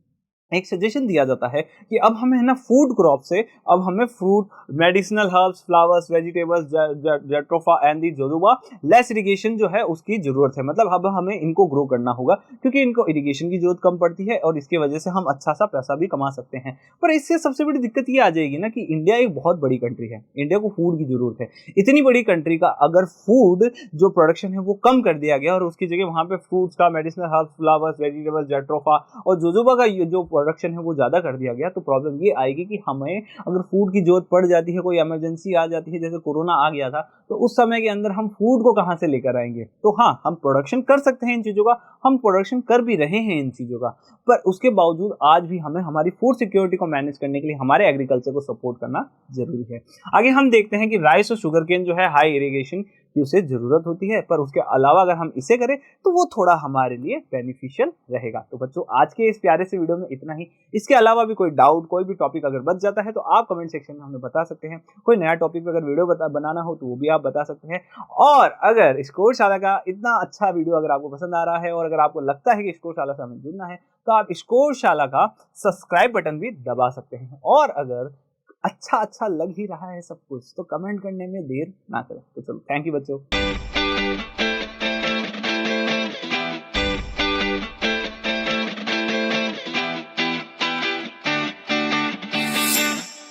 एक सजेशन दिया जाता है कि अब हमें है ना फूड क्रॉप से अब हमें fruit, medicinal herbs, flowers, vegetables, jatropha and the jojoba less irrigation जो है उसकी जरूरत है। मतलब अब हमें इनको ग्रो करना होगा क्योंकि इनको इरिगेशन की जरूरत कम पड़ती है और इसकी वजह से हम अच्छा सा पैसा भी कमा सकते हैं। पर इससे सबसे बड़ी दिक्कत ये आ जाएगी ना कि इंडिया एक बहुत बड़ी कंट्री है, इंडिया को फूड की जरूरत है। इतनी बड़ी कंट्री का अगर फूड जो प्रोडक्शन है वो कम कर दिया गया और उसकी जगह वहां पे फ्रूट्स का, medicinal herbs, flowers, vegetables, jatropha और जोजोबा का जो प्रोडक्शन है वो ज्यादा कर दिया गया, तो प्रॉब्लम ये आएगी कि हमें अगर फूड की जरूरत पड़ जाती है, कोई इमरजेंसी आ जाती है, जैसे कोरोना आ गया था, तो उस समय के अंदर हम फूड को कहां से लेकर आएंगे? तो हाँ, हम प्रोडक्शन कर सकते हैं इन चीजों का, हम प्रोडक्शन कर भी रहे हैं इन चीजों का, पर उसके बावजूद आज भी हमें हमारी फूड सिक्योरिटी को मैनेज करने के लिए हमारे एग्रीकल्चर को सपोर्ट करना जरूरी है। आगे हम देखते हैं कि राइस और शुगर केन जो है हाई इरिगेशन की उसे जरूरत होती है, पर उसके अलावा अगर हम इसे करें तो वो थोड़ा हमारे लिए बेनिफिशियल रहेगा। तो बच्चों, आज के इस प्यारे से वीडियो में इतना ही। इसके अलावा भी कोई डाउट, कोई भी टॉपिक अगर बच जाता है तो आप कमेंट सेक्शन में हमें बता सकते हैं। कोई नया टॉपिक पर अगर वीडियो बनाना हो तो वो भी आप बता सकते हैं। और अगर स्कोरशाला का इतना अच्छा वीडियो अगर आपको पसंद आ रहा है और अगर आपको लगता है कि स्कोरशाला से हमें जुड़ना है तो आप स्कोरशाला का सब्सक्राइब बटन भी दबा सकते हैं। और अगर अच्छा लग ही रहा है सब कुछ तो कमेंट करने में देर ना करें। तो चलो, थैंक यू बच्चों।